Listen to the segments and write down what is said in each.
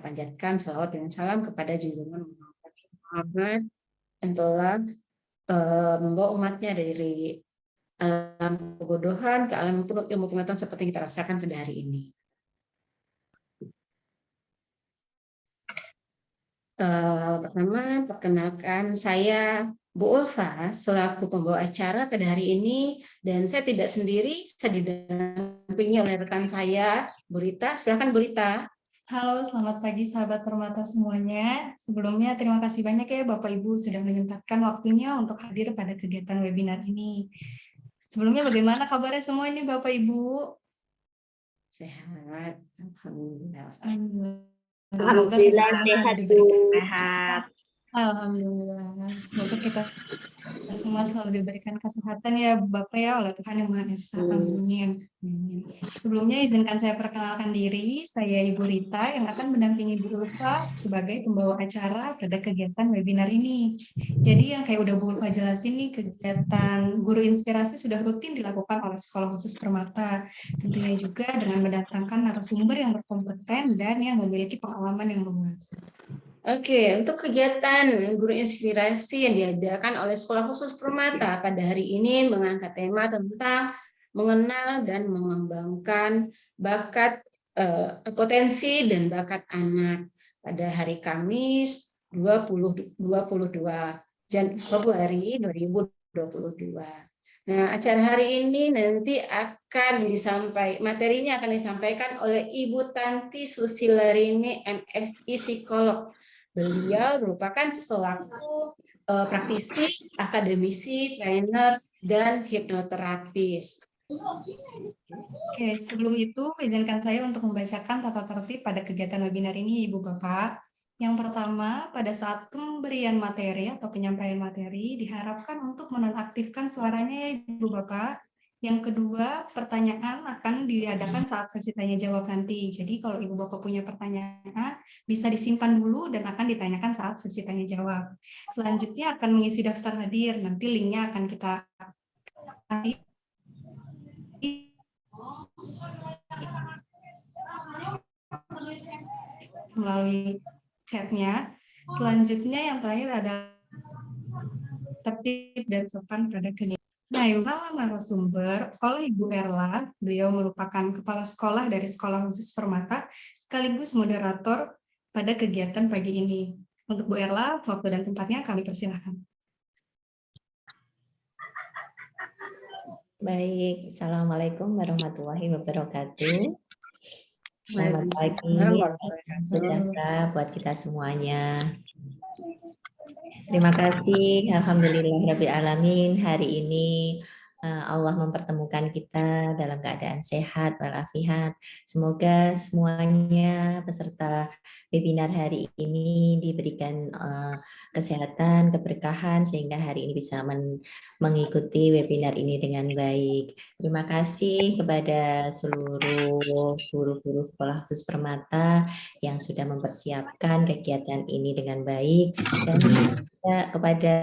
panjatkan salawat dengan salam kepada junjungan Muhammad yang telah membawa umatnya dari alam kebodohan ke alam penuh ilmu pengetahuan seperti yang kita rasakan pada hari ini. Pertama, perkenalkan saya Bu Ulfa selaku pembawa acara pada hari ini, dan saya tidak sendiri, saya didampingi oleh rekan saya, Bu Rita. Silakan Bu Rita. Halo, selamat pagi sahabat Permata semuanya. Sebelumnya terima kasih banyak ya Bapak Ibu sudah menyempatkan waktunya untuk hadir pada kegiatan webinar ini. Sebelumnya bagaimana kabarnya semua ini Bapak Ibu? Sehat, alhamdulillah. Semoga kita semua sehat, selalu diberikan sehat. Alhamdulillah. Semoga kita semua selalu diberikan kesehatan ya Bapak ya oleh Tuhan Yang Maha Esa. Amin. Sebelumnya izinkan saya perkenalkan diri, saya Ibu Rita yang akan mendampingi Bu Ulfa sebagai pembawa acara pada kegiatan webinar ini. Jadi yang kayak udah Bu Ulfa jelasin nih, kegiatan Guru Inspirasi sudah rutin dilakukan oleh Sekolah Khusus Permata. Tentunya juga dengan mendatangkan narasumber yang berkompeten dan yang memiliki pengalaman yang luas. Oke, untuk kegiatan Guru Inspirasi yang diadakan oleh Sekolah Khusus Permata pada hari ini mengangkat tema tentang mengenal dan mengembangkan bakat, potensi dan bakat anak pada hari Kamis 22 Februari 2022. Nah, acara hari ini nanti akan materinya akan disampaikan oleh Ibu Tanti Susilarini, MSI Psikolog. Beliau merupakan selaku praktisi, akademisi, trainers, dan hipnoterapis. Oke, sebelum itu izinkan saya untuk membacakan tata tertib pada kegiatan webinar ini, Ibu Bapak. Yang pertama, pada saat pemberian materi atau penyampaian materi, diharapkan untuk menonaktifkan suaranya ya Ibu Bapak. Yang kedua, pertanyaan akan diadakan saat sesi tanya jawab nanti. Jadi kalau Ibu Bapak punya pertanyaan, bisa disimpan dulu dan akan ditanyakan saat sesi tanya jawab. Selanjutnya akan mengisi daftar hadir, nanti linknya akan kita kasih melalui chatnya. Selanjutnya yang terakhir adalah tertib dan sopan pada kegiatan. Nah, yang narasumber oleh Ibu Erla, beliau merupakan kepala sekolah dari Sekolah Khusus Permata, sekaligus moderator pada kegiatan pagi ini. Untuk Bu Erla, waktu dan tempatnya kami persilahkan. Baik, Assalamualaikum warahmatullahi wabarakatuh. Selamat pagi, sejahtera buat kita semuanya. Terima kasih, Alhamdulillahirabbil alamin. Hari ini Allah mempertemukan kita dalam keadaan sehat walafiat. Semoga semuanya peserta webinar hari ini diberikan kesehatan, keberkahan sehingga hari ini bisa mengikuti webinar ini dengan baik. Terima kasih kepada seluruh guru-guru Sekolah Khusus Permata yang sudah mempersiapkan kegiatan ini dengan baik, dan juga kepada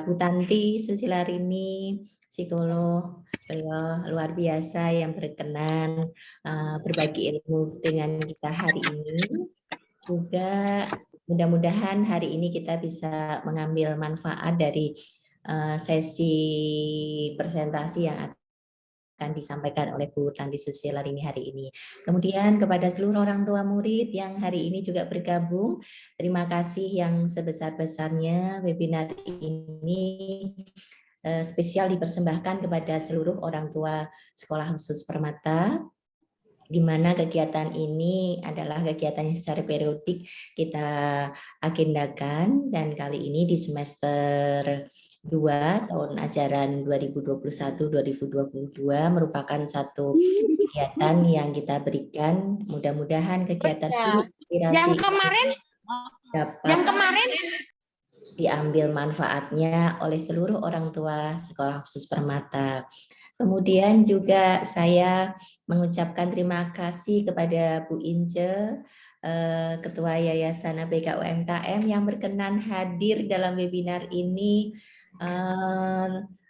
Bu Tanti Susilarini, psikolog, beliau luar biasa yang berkenan berbagi ilmu dengan kita hari ini. Juga mudah-mudahan hari ini kita bisa mengambil manfaat dari sesi presentasi yang akan disampaikan oleh Bu Tanti Susilarini hari ini. Kemudian kepada seluruh orang tua murid yang hari ini juga bergabung, terima kasih yang sebesar-besarnya. Webinar ini spesial dipersembahkan kepada seluruh orang tua Sekolah Khusus Permata, di mana kegiatan ini adalah kegiatan yang secara periodik kita agendakan, dan kali ini di semester 2 tahun ajaran 2021-2022 merupakan satu kegiatan yang kita berikan. Mudah-mudahan kegiatan yang kemarin dapat diambil manfaatnya oleh seluruh orang tua Sekolah Khusus Permata. Kemudian juga saya mengucapkan terima kasih kepada Bu Ince, Ketua Yayasan ABK UMKM yang berkenan hadir dalam webinar ini.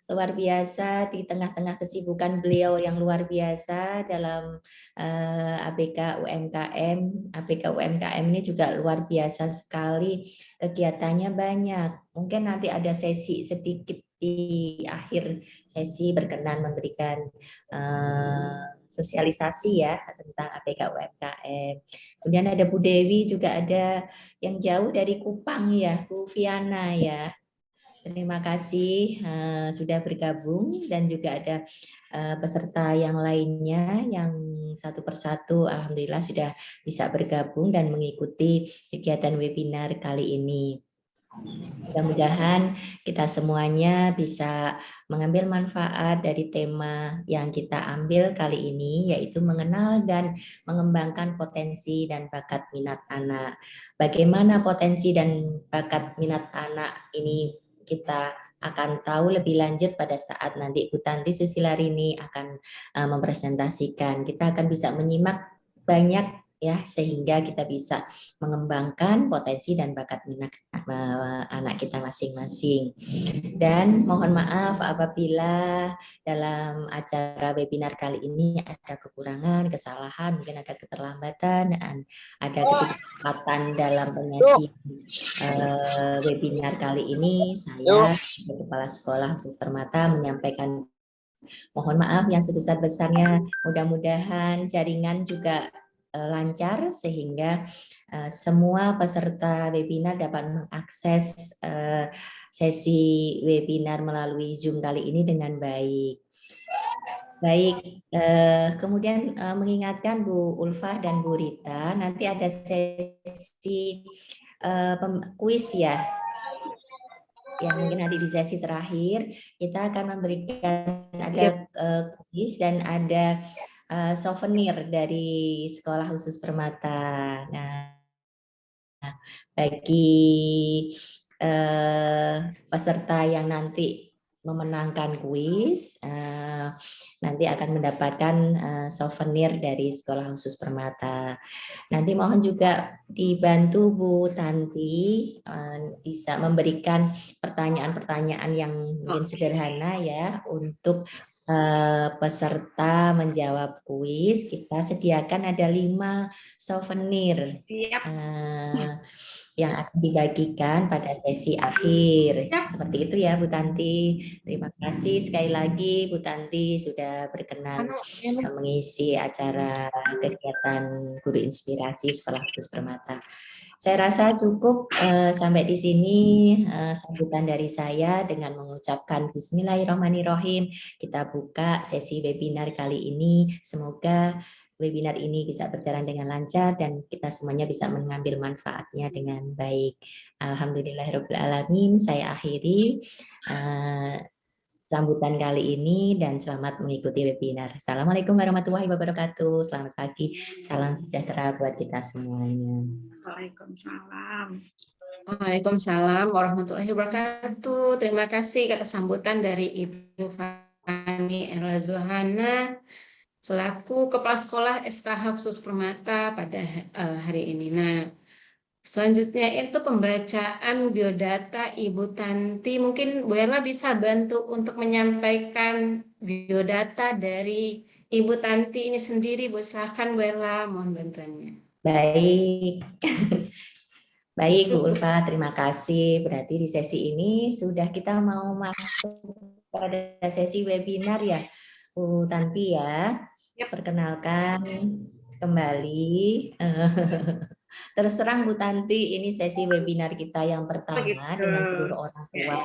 luar biasa di tengah-tengah kesibukan beliau yang luar biasa dalam ABK UMKM. ABK UMKM ini juga luar biasa sekali, kegiatannya banyak. Mungkin nanti ada sesi sedikit di akhir sesi berkenan memberikan sosialisasi ya tentang ABK UMKM. Kemudian ada Bu Dewi, juga ada yang jauh dari Kupang ya, Bu Viana ya. Terima kasih sudah bergabung, dan juga ada peserta yang lainnya yang satu persatu alhamdulillah sudah bisa bergabung dan mengikuti kegiatan webinar kali ini. Mudah-mudahan kita semuanya bisa mengambil manfaat dari tema yang kita ambil kali ini, yaitu mengenal dan mengembangkan potensi dan bakat minat anak. Bagaimana potensi dan bakat minat anak ini kita akan tahu lebih lanjut pada saat nanti Bu Tanti Susilarini akan mempresentasikan. Kita akan bisa menyimak banyak ya, sehingga kita bisa mengembangkan potensi dan bakat minat anak kita masing-masing. Dan mohon maaf apabila dalam acara webinar kali ini ada kekurangan, kesalahan, mungkin ada keterlambatan, dan ada ketidakcepatan dalam penyajian webinar kali ini. Saya sebagai Kepala Sekolah Khusus Permata menyampaikan mohon maaf yang sebesar-besarnya. Mudah-mudahan jaringan juga lancar sehingga semua peserta webinar dapat mengakses sesi webinar melalui Zoom kali ini dengan baik. Baik, kemudian mengingatkan Bu Ulfah dan Bu Rita, nanti ada sesi kuis ya. Ya, mungkin nanti di sesi terakhir kita akan memberikan ada kuis dan ada souvenir dari Sekolah Khusus Permata. Nah, bagi peserta yang nanti memenangkan kuis, nanti akan mendapatkan souvenir dari Sekolah Khusus Permata. Nanti mohon juga dibantu Bu Tanti bisa memberikan pertanyaan-pertanyaan yang mungkin sederhana ya untuk peserta menjawab kuis. Kita sediakan ada 5 souvenir. Siap. Yang akan dibagikan pada sesi akhir. Seperti itu ya Bu Tanti. Terima kasih sekali lagi Bu Tanti sudah berkenan mengisi acara kegiatan Guru Inspirasi Sekolah Khusus Permata. Saya rasa cukup sampai di sini sambutan dari saya dengan mengucapkan Bismillahirrahmanirrahim. Kita buka sesi webinar kali ini. Semoga webinar ini bisa berjalan dengan lancar dan kita semuanya bisa mengambil manfaatnya dengan baik. Alhamdulillahirrahmanirrahim. Saya akhiri sambutan kali ini dan selamat mengikuti webinar. Assalamualaikum warahmatullahi wabarakatuh. Selamat pagi, salam sejahtera buat kita semuanya. Waalaikumsalam. Waalaikumsalam warahmatullahi wabarakatuh. Terima kasih atas sambutan dari Ibu Fani Erla Zuhana selaku Kepala Sekolah SKH Khusus Permata pada hari ini. Nah, selanjutnya itu pembacaan biodata Ibu Tanti. Mungkin Bu Erla bisa bantu untuk menyampaikan biodata dari Ibu Tanti ini sendiri. Bu, silakan Bu Erla, mohon bantuannya. Baik. Baik Bu Ulfa, terima kasih. Berarti di sesi ini sudah kita mau masuk pada sesi webinar ya Bu Tanti ya. Perkenalkan kembali. Terus terang Bu Tanti, ini sesi webinar kita yang pertama dengan seluruh orang tua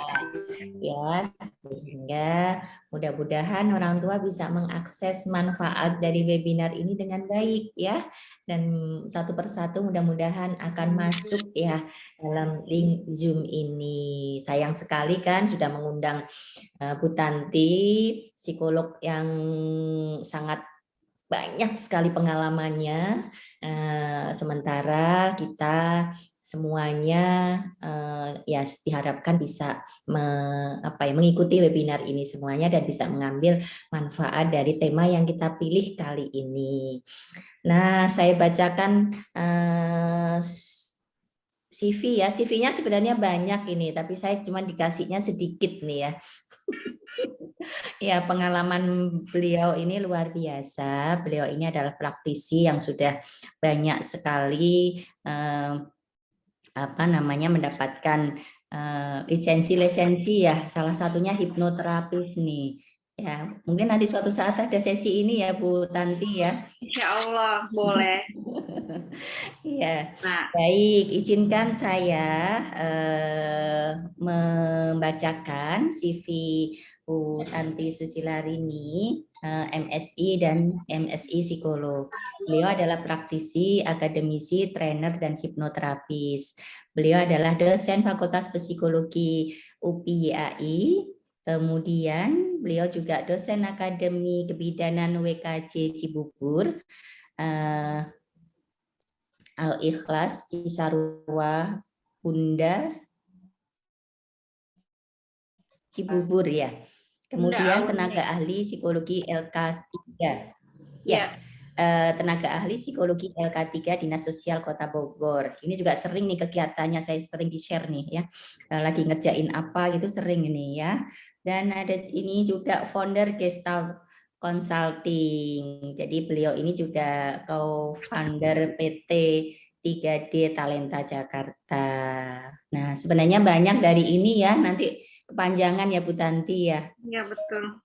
ya, sehingga mudah-mudahan orang tua bisa mengakses manfaat dari webinar ini dengan baik ya, dan satu persatu mudah-mudahan akan masuk ya dalam link Zoom ini. Sayang sekali kan sudah mengundang Bu Tanti, psikolog yang sangat banyak sekali pengalamannya, sementara kita semuanya ya diharapkan bisa mengikuti webinar ini semuanya dan bisa mengambil manfaat dari tema yang kita pilih kali ini. Nah, saya bacakan CV ya. CV-nya sebenarnya banyak ini, tapi saya cuma dikasihnya sedikit nih ya. Ya, pengalaman beliau ini luar biasa. Beliau ini adalah praktisi yang sudah banyak sekali mendapatkan lisensi-lisensi ya. Salah satunya hipnoterapis nih. Ya, mungkin nanti suatu saat ada sesi ini ya Bu Tanti ya. Insya Allah boleh. Iya, Nah, baik. Izinkan saya membacakan CV Bu Tanti Susilarini, MSI dan MSI Psikolog. Beliau adalah praktisi, akademisi, trainer, dan hipnoterapis. Beliau adalah dosen Fakultas Psikologi UPI YAI. Kemudian beliau juga dosen Akademi Kebidanan WKJ Cibubur. Al-Ikhlas Cisarua Bunda Cibubur ya. Kemudian tenaga ahli psikologi LK3. Ya. Tenaga ahli psikologi LK3 Dinas Sosial Kota Bogor. Ini juga sering nih kegiatannya, saya sering di-share nih ya. Lagi ngerjain apa gitu sering ini ya. Dan ada ini juga founder Gestalt Consulting. Jadi beliau ini juga co-founder PT 3D Talenta Jakarta. Nah, sebenarnya banyak dari ini ya, nanti kepanjangan ya Bu Tanti ya. ya betul.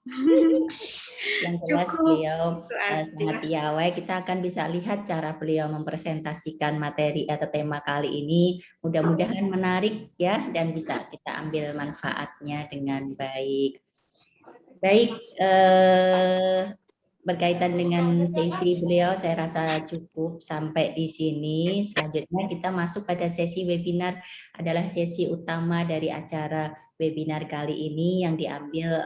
Yang jelas beliau Itu sangat piawai. Kita akan bisa lihat cara beliau mempresentasikan materi atau tema kali ini. Mudah-mudahan menarik ya dan bisa kita ambil manfaatnya dengan baik. Baik, berkaitan dengan CV beliau, saya rasa cukup sampai di sini. Selanjutnya kita masuk pada sesi webinar, adalah sesi utama dari acara webinar kali ini yang diambil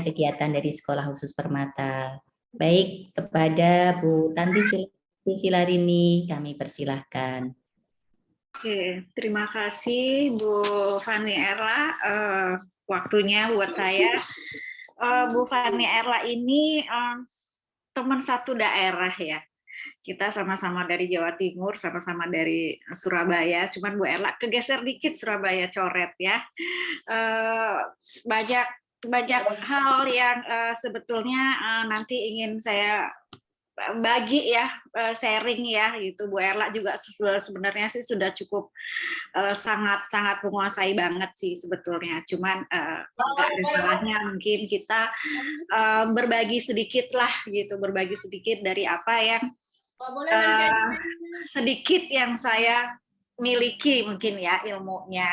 kegiatan dari Sekolah Khusus Permata. Baik, kepada Bu Tanti Susilarini kami persilahkan. Oke, terima kasih Bu Fani Erla. Waktunya buat saya. Bu Fani Erla ini teman satu daerah ya. Kita sama-sama dari Jawa Timur, sama-sama dari Surabaya. Cuman Bu Erla kegeser dikit Surabaya coret ya. Banyak hal yang sebetulnya nanti ingin saya bagi ya, sharing ya gitu. Bu Erla juga sebenarnya sih sudah cukup sangat menguasai banget sih sebetulnya. Cuman nggak ada salahnya mungkin kita berbagi sedikit lah gitu, berbagi sedikit dari apa yang sedikit yang saya miliki mungkin ya ilmunya.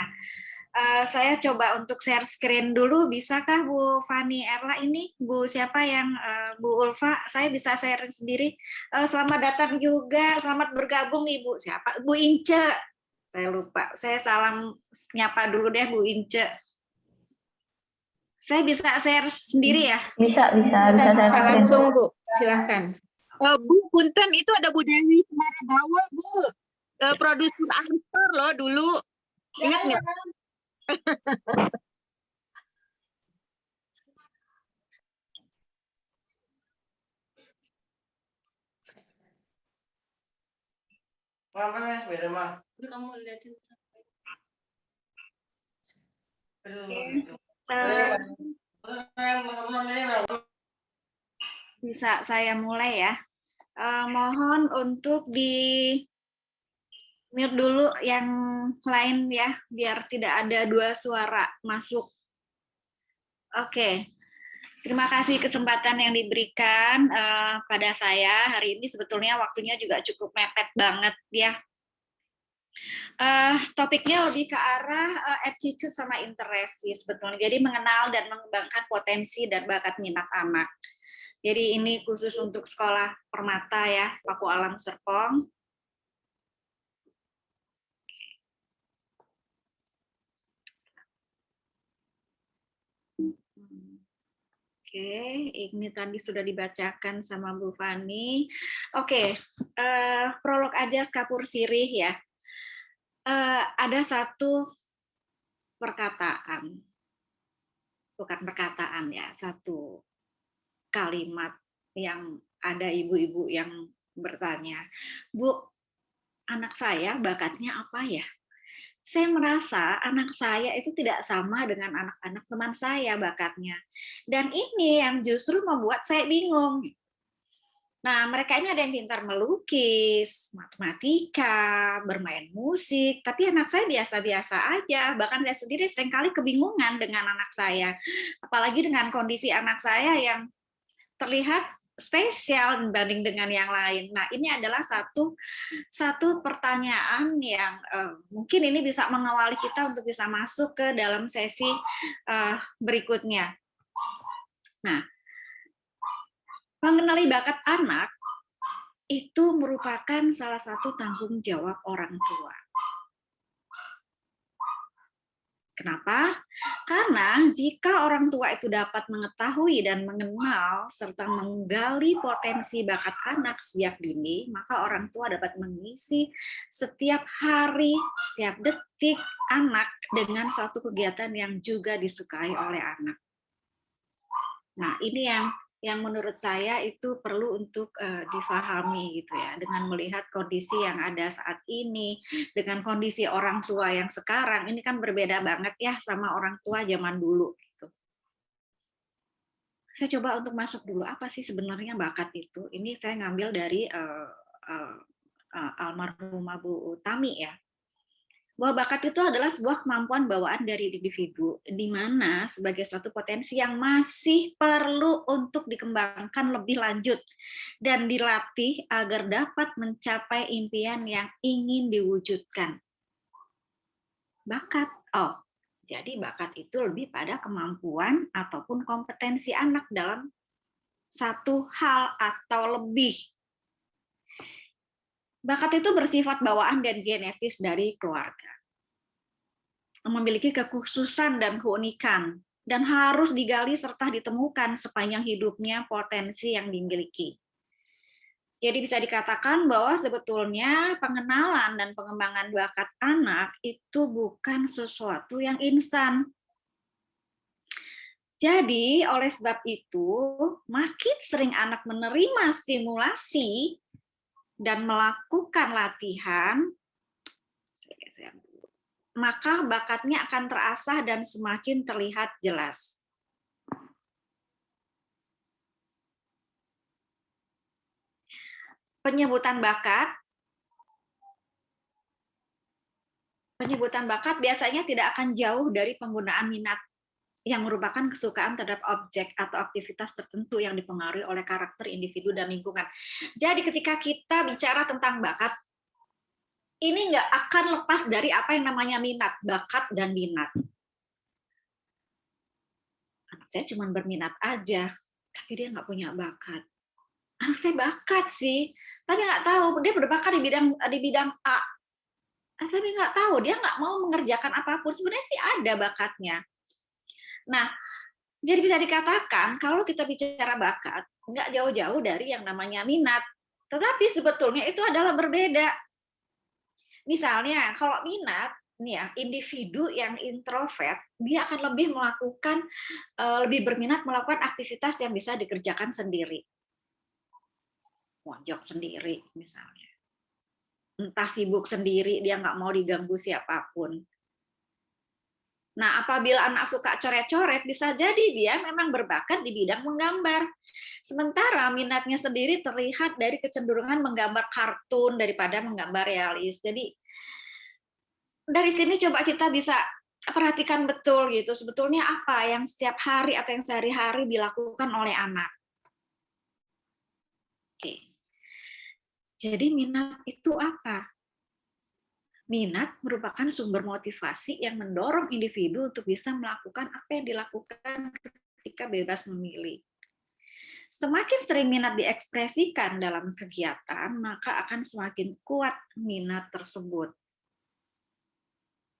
Saya coba untuk share screen dulu, bisakah Bu Fani Erla ini? Bu siapa yang Bu Ulfa? Saya bisa sharing sendiri. Selamat datang juga, selamat bergabung Ibu. Siapa? Bu Ince. Saya lupa. Saya salam nyapa dulu deh Bu Ince. Saya bisa share sendiri ya? Bisa langsung Bu, silahkan. Bu Punten itu ada Bu Dewi Semaragawa Bu, produser Ansar loh dulu, ingat nggak? Kamu lihatin. Bisa saya mulai ya. Mohon untuk di mute dulu yang lain ya, biar tidak ada dua suara masuk. Oke. Terima kasih kesempatan yang diberikan pada saya hari ini. Sebetulnya waktunya juga cukup mepet banget ya. Topiknya lebih ke arah attitude sama interest sih sebetulnya. Jadi mengenal dan mengembangkan potensi dan bakat minat anak. Jadi ini khusus untuk Sekolah Permata ya, Paku Alam Serpong. Oke, ini tadi sudah dibacakan sama Bu Fani. Oke, prolog aja Kapur Sirih ya. Ada satu perkataan, bukan perkataan ya, satu kalimat yang ada ibu-ibu yang bertanya, Bu, anak saya bakatnya apa ya? saya merasa anak saya itu tidak sama dengan anak-anak teman saya bakatnya. Dan ini yang justru membuat saya bingung. Nah, mereka ini ada yang pintar melukis, matematika, bermain musik, tapi anak saya biasa-biasa aja. Bahkan saya sendiri seringkali kebingungan dengan anak saya. Apalagi dengan kondisi anak saya yang terlihat spesial dibanding dengan yang lain. Nah, ini adalah satu pertanyaan yang mungkin ini bisa mengawali kita untuk bisa masuk ke dalam sesi berikutnya. Nah, mengenali bakat anak itu merupakan salah satu tanggung jawab orang tua. Kenapa? Karena jika orang tua itu dapat mengetahui dan mengenal serta menggali potensi bakat anak sejak dini, maka orang tua dapat mengisi setiap hari, setiap detik anak dengan suatu kegiatan yang juga disukai oleh anak. Nah, ini yang menurut saya itu perlu untuk difahami gitu ya, dengan melihat kondisi yang ada saat ini, dengan kondisi orang tua yang sekarang, ini kan berbeda banget ya sama orang tua zaman dulu gitu. Saya coba untuk masuk dulu, apa sih sebenarnya bakat itu? Ini saya ngambil dari almarhumah Bu Tami ya. Bahwa bakat itu adalah sebuah kemampuan bawaan dari individu, di mana sebagai suatu potensi yang masih perlu untuk dikembangkan lebih lanjut dan dilatih agar dapat mencapai impian yang ingin diwujudkan. Bakat, jadi bakat itu lebih pada kemampuan ataupun kompetensi anak dalam satu hal atau lebih. Bakat itu bersifat bawaan dan genetis dari keluarga. Memiliki kekhususan dan keunikan, dan harus digali serta ditemukan sepanjang hidupnya potensi yang dimiliki. Jadi bisa dikatakan bahwa sebetulnya pengenalan dan pengembangan bakat anak itu bukan sesuatu yang instan. Jadi oleh sebab itu, makin sering anak menerima stimulasi dan melakukan latihan, maka bakatnya akan terasah dan semakin terlihat jelas. Penyebutan bakat biasanya tidak akan jauh dari penggunaan minat yang merupakan kesukaan terhadap objek atau aktivitas tertentu yang dipengaruhi oleh karakter individu dan lingkungan. Jadi ketika kita bicara tentang bakat, ini nggak akan lepas dari apa yang namanya minat, bakat, dan minat. Anak saya cuma berminat aja, tapi dia nggak punya bakat. Anak saya bakat sih, tapi nggak tahu dia berbakat di bidang A. Tapi nggak tahu dia nggak mau mengerjakan apapun. Sebenarnya sih ada bakatnya. Nah, jadi bisa dikatakan kalau kita bicara bakat, nggak jauh-jauh dari yang namanya minat. Tetapi sebetulnya itu adalah berbeda. Misalnya, kalau minat, nih ya, individu yang introvert, dia akan lebih berminat melakukan aktivitas yang bisa dikerjakan sendiri. Mojok sendiri, misalnya. Entah sibuk sendiri, dia nggak mau diganggu siapapun. Nah, apabila anak suka coret-coret, bisa jadi dia memang berbakat di bidang menggambar. Sementara minatnya sendiri terlihat dari kecenderungan menggambar kartun daripada menggambar realis. Jadi, dari sini coba kita bisa perhatikan betul gitu, sebetulnya apa yang setiap hari atau yang sehari-hari dilakukan oleh anak. Oke. Jadi minat itu apa? Minat merupakan sumber motivasi yang mendorong individu untuk bisa melakukan apa yang dilakukan ketika bebas memilih. Semakin sering minat diekspresikan dalam kegiatan, maka akan semakin kuat minat tersebut.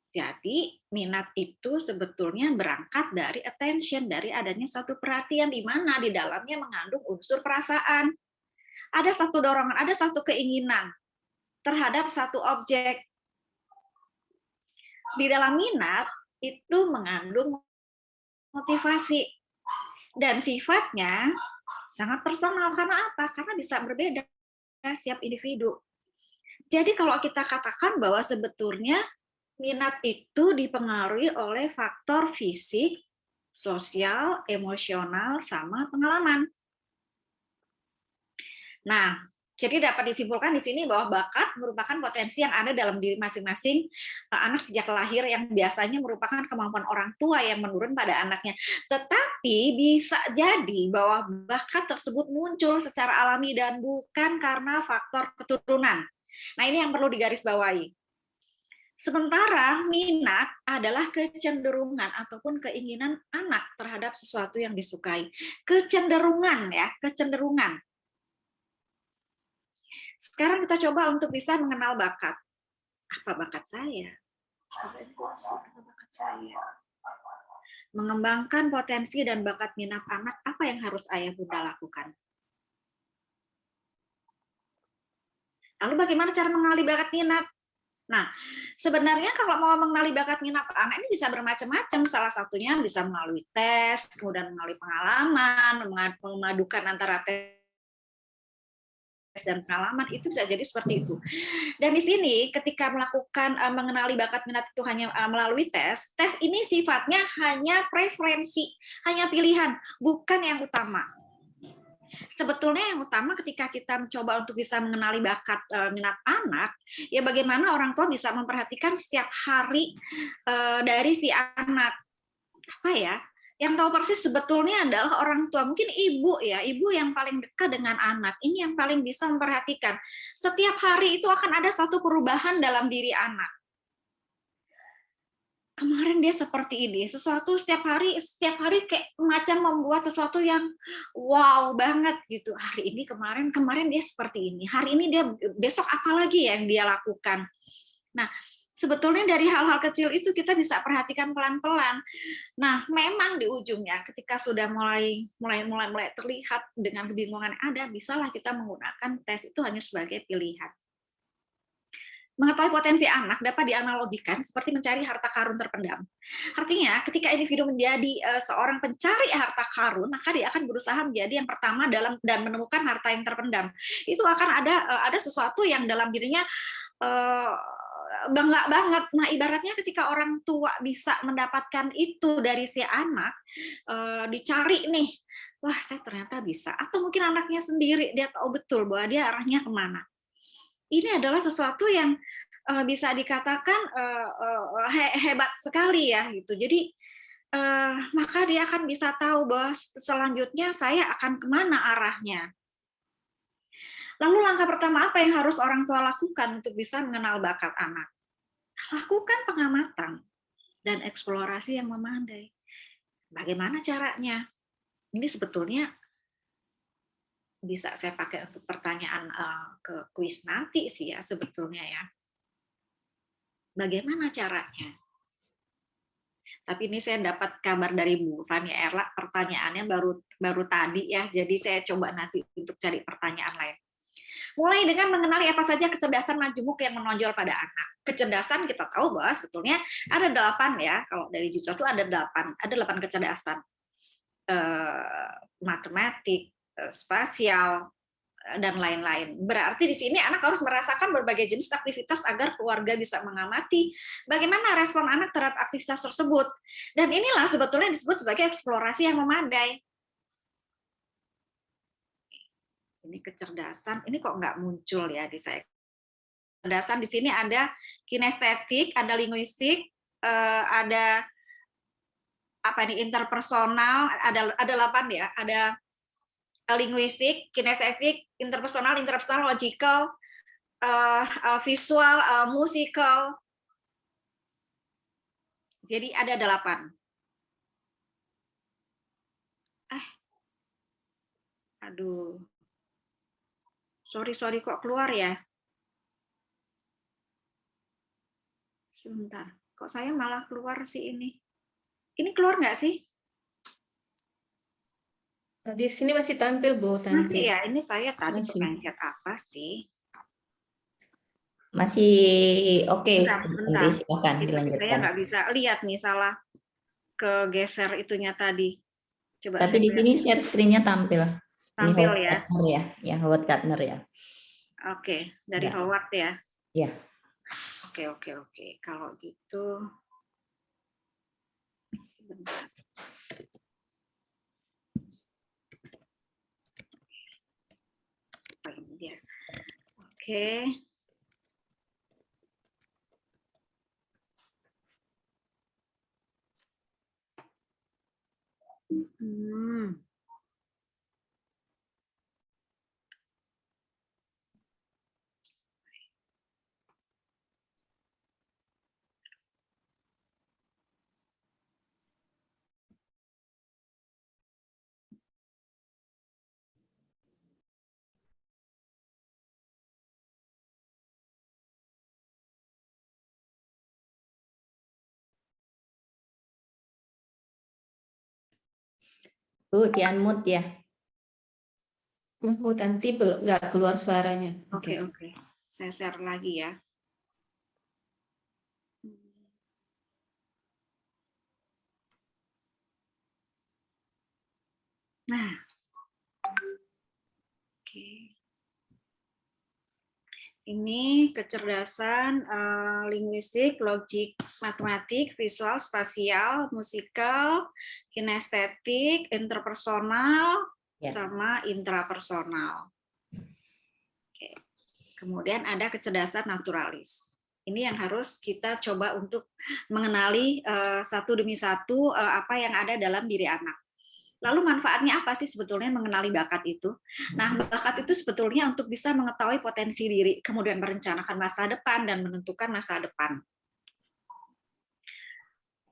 Jadi, minat itu sebetulnya berangkat dari attention, dari adanya satu perhatian di mana di dalamnya mengandung unsur perasaan. Ada satu dorongan, ada satu keinginan terhadap satu objek. Di dalam minat itu mengandung motivasi dan sifatnya sangat personal. Karena apa? Karena bisa berbeda setiap individu. Jadi kalau kita katakan bahwa sebetulnya minat itu dipengaruhi oleh faktor fisik, sosial, emosional, sama pengalaman. Nah, jadi dapat disimpulkan di sini bahwa bakat merupakan potensi yang ada dalam diri masing-masing anak sejak lahir, yang biasanya merupakan kemampuan orang tua yang menurun pada anaknya. Tetapi bisa jadi bahwa bakat tersebut muncul secara alami dan bukan karena faktor keturunan. Nah, ini yang perlu digarisbawahi. Sementara minat adalah kecenderungan ataupun keinginan anak terhadap sesuatu yang disukai. Kecenderungan ya, kecenderungan. Sekarang kita coba untuk bisa mengenal bakat. Apa bakat saya? Apa bakat saya? Mengembangkan potensi dan bakat minat anak, apa yang harus ayah bunda lakukan? Lalu bagaimana cara mengenali bakat minat? Nah, sebenarnya kalau mau mengenali bakat minat anak ini bisa bermacam-macam. Salah satunya bisa melalui tes, kemudian melalui pengalaman, memadukan antara tes dan pengalaman, itu bisa jadi seperti itu. Dan di sini ketika melakukan mengenali bakat minat itu hanya melalui tes ini sifatnya hanya preferensi, hanya pilihan, bukan yang utama. Sebetulnya yang utama ketika kita mencoba untuk bisa mengenali bakat minat anak, ya bagaimana orang tua bisa memperhatikan setiap hari dari si anak. Apa ya? Yang tahu persis sebetulnya adalah orang tua, mungkin ibu ya, ibu yang paling dekat dengan anak, ini yang paling bisa memperhatikan. Setiap hari itu akan ada satu perubahan dalam diri anak. Kemarin dia seperti ini, sesuatu setiap hari kayak macam membuat sesuatu yang wow banget gitu. Hari ini kemarin dia seperti ini, hari ini dia besok apa lagi yang dia lakukan. Nah, sebetulnya dari hal-hal kecil itu kita bisa perhatikan pelan-pelan. Nah, memang di ujungnya ketika sudah mulai terlihat dengan kebingungan yang ada, bisalah kita menggunakan tes itu hanya sebagai pilihan. Mengetahui potensi anak dapat dianalogikan seperti mencari harta karun terpendam. Artinya, ketika individu menjadi seorang pencari harta karun, maka dia akan berusaha menjadi yang pertama dan menemukan harta yang terpendam. Itu akan ada sesuatu yang dalam dirinya bangga banget. Nah, ibaratnya ketika orang tua bisa mendapatkan itu dari si anak, dicari nih, wah saya ternyata bisa. Atau mungkin anaknya sendiri, dia tahu betul bahwa dia arahnya kemana. Ini adalah sesuatu yang bisa dikatakan hebat sekali ya gitu. Jadi maka dia akan bisa tahu bahwa selanjutnya saya akan kemana arahnya. Lalu langkah pertama apa yang harus orang tua lakukan untuk bisa mengenal bakat anak? Lakukan pengamatan dan eksplorasi yang memadai. Bagaimana caranya? Ini sebetulnya bisa saya pakai untuk pertanyaan ke kuis nanti sih ya sebetulnya ya. Bagaimana caranya? Tapi ini saya dapat kabar dari Bu Fania Erla, pertanyaannya baru tadi ya, jadi saya coba nanti untuk cari pertanyaan lain. Mulai dengan mengenali apa saja kecerdasan majemuk yang menonjol pada anak. Kecerdasan kita tahu bahwa sebetulnya ada 8 ya, kalau dari Jisoo itu ada 8 kecerdasan. Matematik, spasial, dan lain-lain. Berarti di sini anak harus merasakan berbagai jenis aktivitas agar keluarga bisa mengamati bagaimana respon anak terhadap aktivitas tersebut. Dan inilah sebetulnya disebut sebagai eksplorasi yang memadai. Ini kecerdasan, ini kok nggak muncul ya di saya. Kecerdasan di sini ada kinestetik, ada linguistik, ada apa ini interpersonal, ada 8 ya, ada linguistik, kinestetik, interpersonal, logical, visual, musical. Jadi ada 8. Aduh. Sorry kok keluar ya? Sebentar, kok saya malah keluar sih ini? Ini keluar nggak sih? Di sini masih tampil, Bu Tanti. Masih ya, ini saya tadi Masih. pencet apa sih? Masih oke. Sebentar. Silakan Tapi saya dilanjutkan. nggak bisa lihat nih, salah kegeser itunya tadi. Coba Tapi di sini share screen-nya tampil. Tampil ini ya. Gardner ya. Ya, Howard Gardner ya. Oke, dari Ya. Howard ya. Ya. Oke. Kalau gitu, sebentar. Oh, ini dia. Oke. Hmm. Bu, di-unmute ya. Nanti nggak keluar suaranya. Oke. Saya share lagi ya. Nah, oke. Ini kecerdasan linguistik, logik, matematik, visual, spasial, musikal, kinestetik, interpersonal, Ya. sama intrapersonal. Oke. Kemudian ada kecerdasan naturalis. Ini yang harus kita coba untuk mengenali satu demi satu apa yang ada dalam diri anak. Lalu manfaatnya apa sih sebetulnya mengenali bakat itu? Nah, bakat itu sebetulnya untuk bisa mengetahui potensi diri, kemudian merencanakan masa depan dan menentukan masa depan.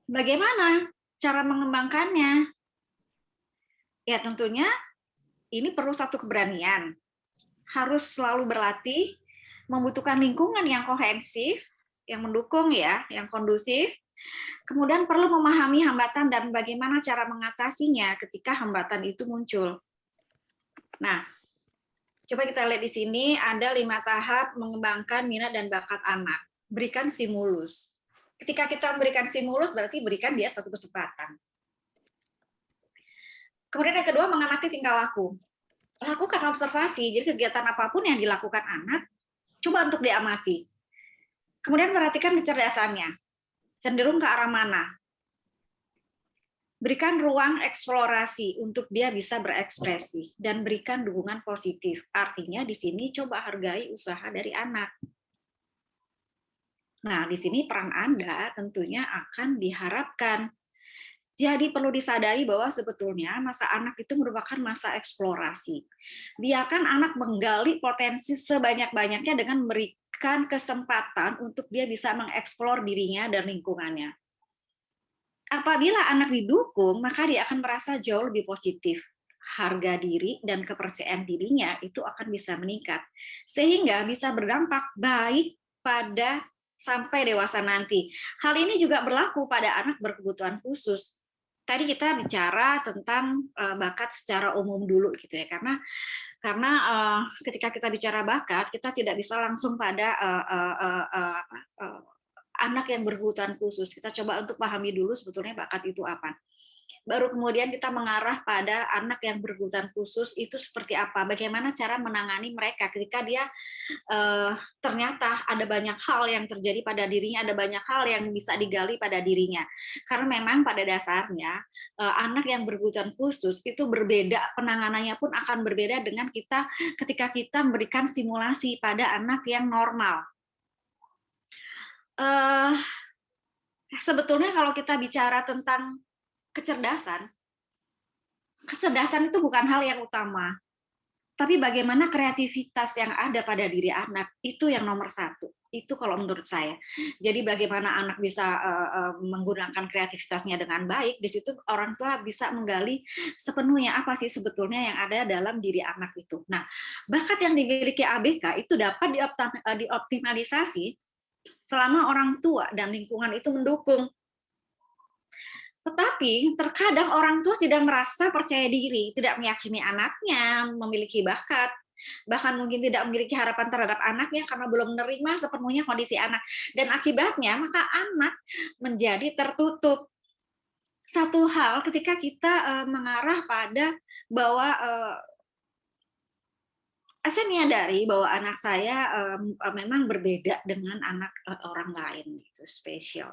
Bagaimana cara mengembangkannya? Ya tentunya ini perlu satu keberanian. Harus selalu berlatih, membutuhkan lingkungan yang kohensif, yang mendukung ya, yang kondusif. Kemudian perlu memahami hambatan dan bagaimana cara mengatasinya ketika hambatan itu muncul. Nah, coba kita lihat di sini ada 5 tahap mengembangkan minat dan bakat anak. Berikan stimulus. Ketika kita memberikan stimulus berarti berikan dia satu kesempatan. Kemudian yang kedua, mengamati tingkah laku. Lakukan observasi, jadi kegiatan apapun yang dilakukan anak, coba untuk diamati. Kemudian perhatikan kecerdasannya. Cenderung ke arah mana? Berikan ruang eksplorasi untuk dia bisa berekspresi dan berikan dukungan positif. Artinya di sini coba hargai usaha dari anak. Nah, di sini peran Anda tentunya akan diharapkan. Jadi perlu disadari bahwa sebetulnya masa anak itu merupakan masa eksplorasi. Biarkan anak menggali potensi sebanyak-banyaknya dengan memberikan kesempatan untuk dia bisa mengeksplor dirinya dan lingkungannya. Apabila anak didukung, maka dia akan merasa jauh lebih positif. Harga diri dan kepercayaan dirinya itu akan bisa meningkat. Sehingga bisa berdampak baik pada sampai dewasa nanti. Hal ini juga berlaku pada anak berkebutuhan khusus. Tadi kita bicara tentang bakat secara umum dulu gitu ya, karena ketika kita bicara bakat, kita tidak bisa langsung pada anak yang berkebutuhan khusus. Kita coba untuk pahami dulu sebetulnya bakat itu apa. Baru kemudian kita mengarah pada anak yang berkebutuhan khusus itu seperti apa, bagaimana cara menangani mereka ketika dia ternyata ada banyak hal yang terjadi pada dirinya, ada banyak hal yang bisa digali pada dirinya. Karena memang pada dasarnya anak yang berkebutuhan khusus itu berbeda, penanganannya pun akan berbeda dengan kita ketika kita memberikan stimulasi pada anak yang normal. Sebetulnya kalau kita bicara tentang kecerdasan itu bukan hal yang utama. Tapi bagaimana kreativitas yang ada pada diri anak, itu yang nomor satu. Itu kalau menurut saya. Jadi bagaimana anak bisa menggunakan kreativitasnya dengan baik, di situ orang tua bisa menggali sepenuhnya apa sih sebetulnya yang ada dalam diri anak itu. Nah, bakat yang dimiliki ABK itu dapat dioptimalisasi selama orang tua dan lingkungan itu mendukung. Tetapi terkadang orang tua tidak merasa percaya diri, tidak meyakini anaknya memiliki bakat, bahkan mungkin tidak memiliki harapan terhadap anaknya karena belum menerima sepenuhnya kondisi anak. Dan akibatnya maka anak menjadi tertutup. Satu hal ketika kita mengarah pada bahwa saya menyadari bahwa anak saya memang berbeda dengan anak orang lain, gitu. Spesial,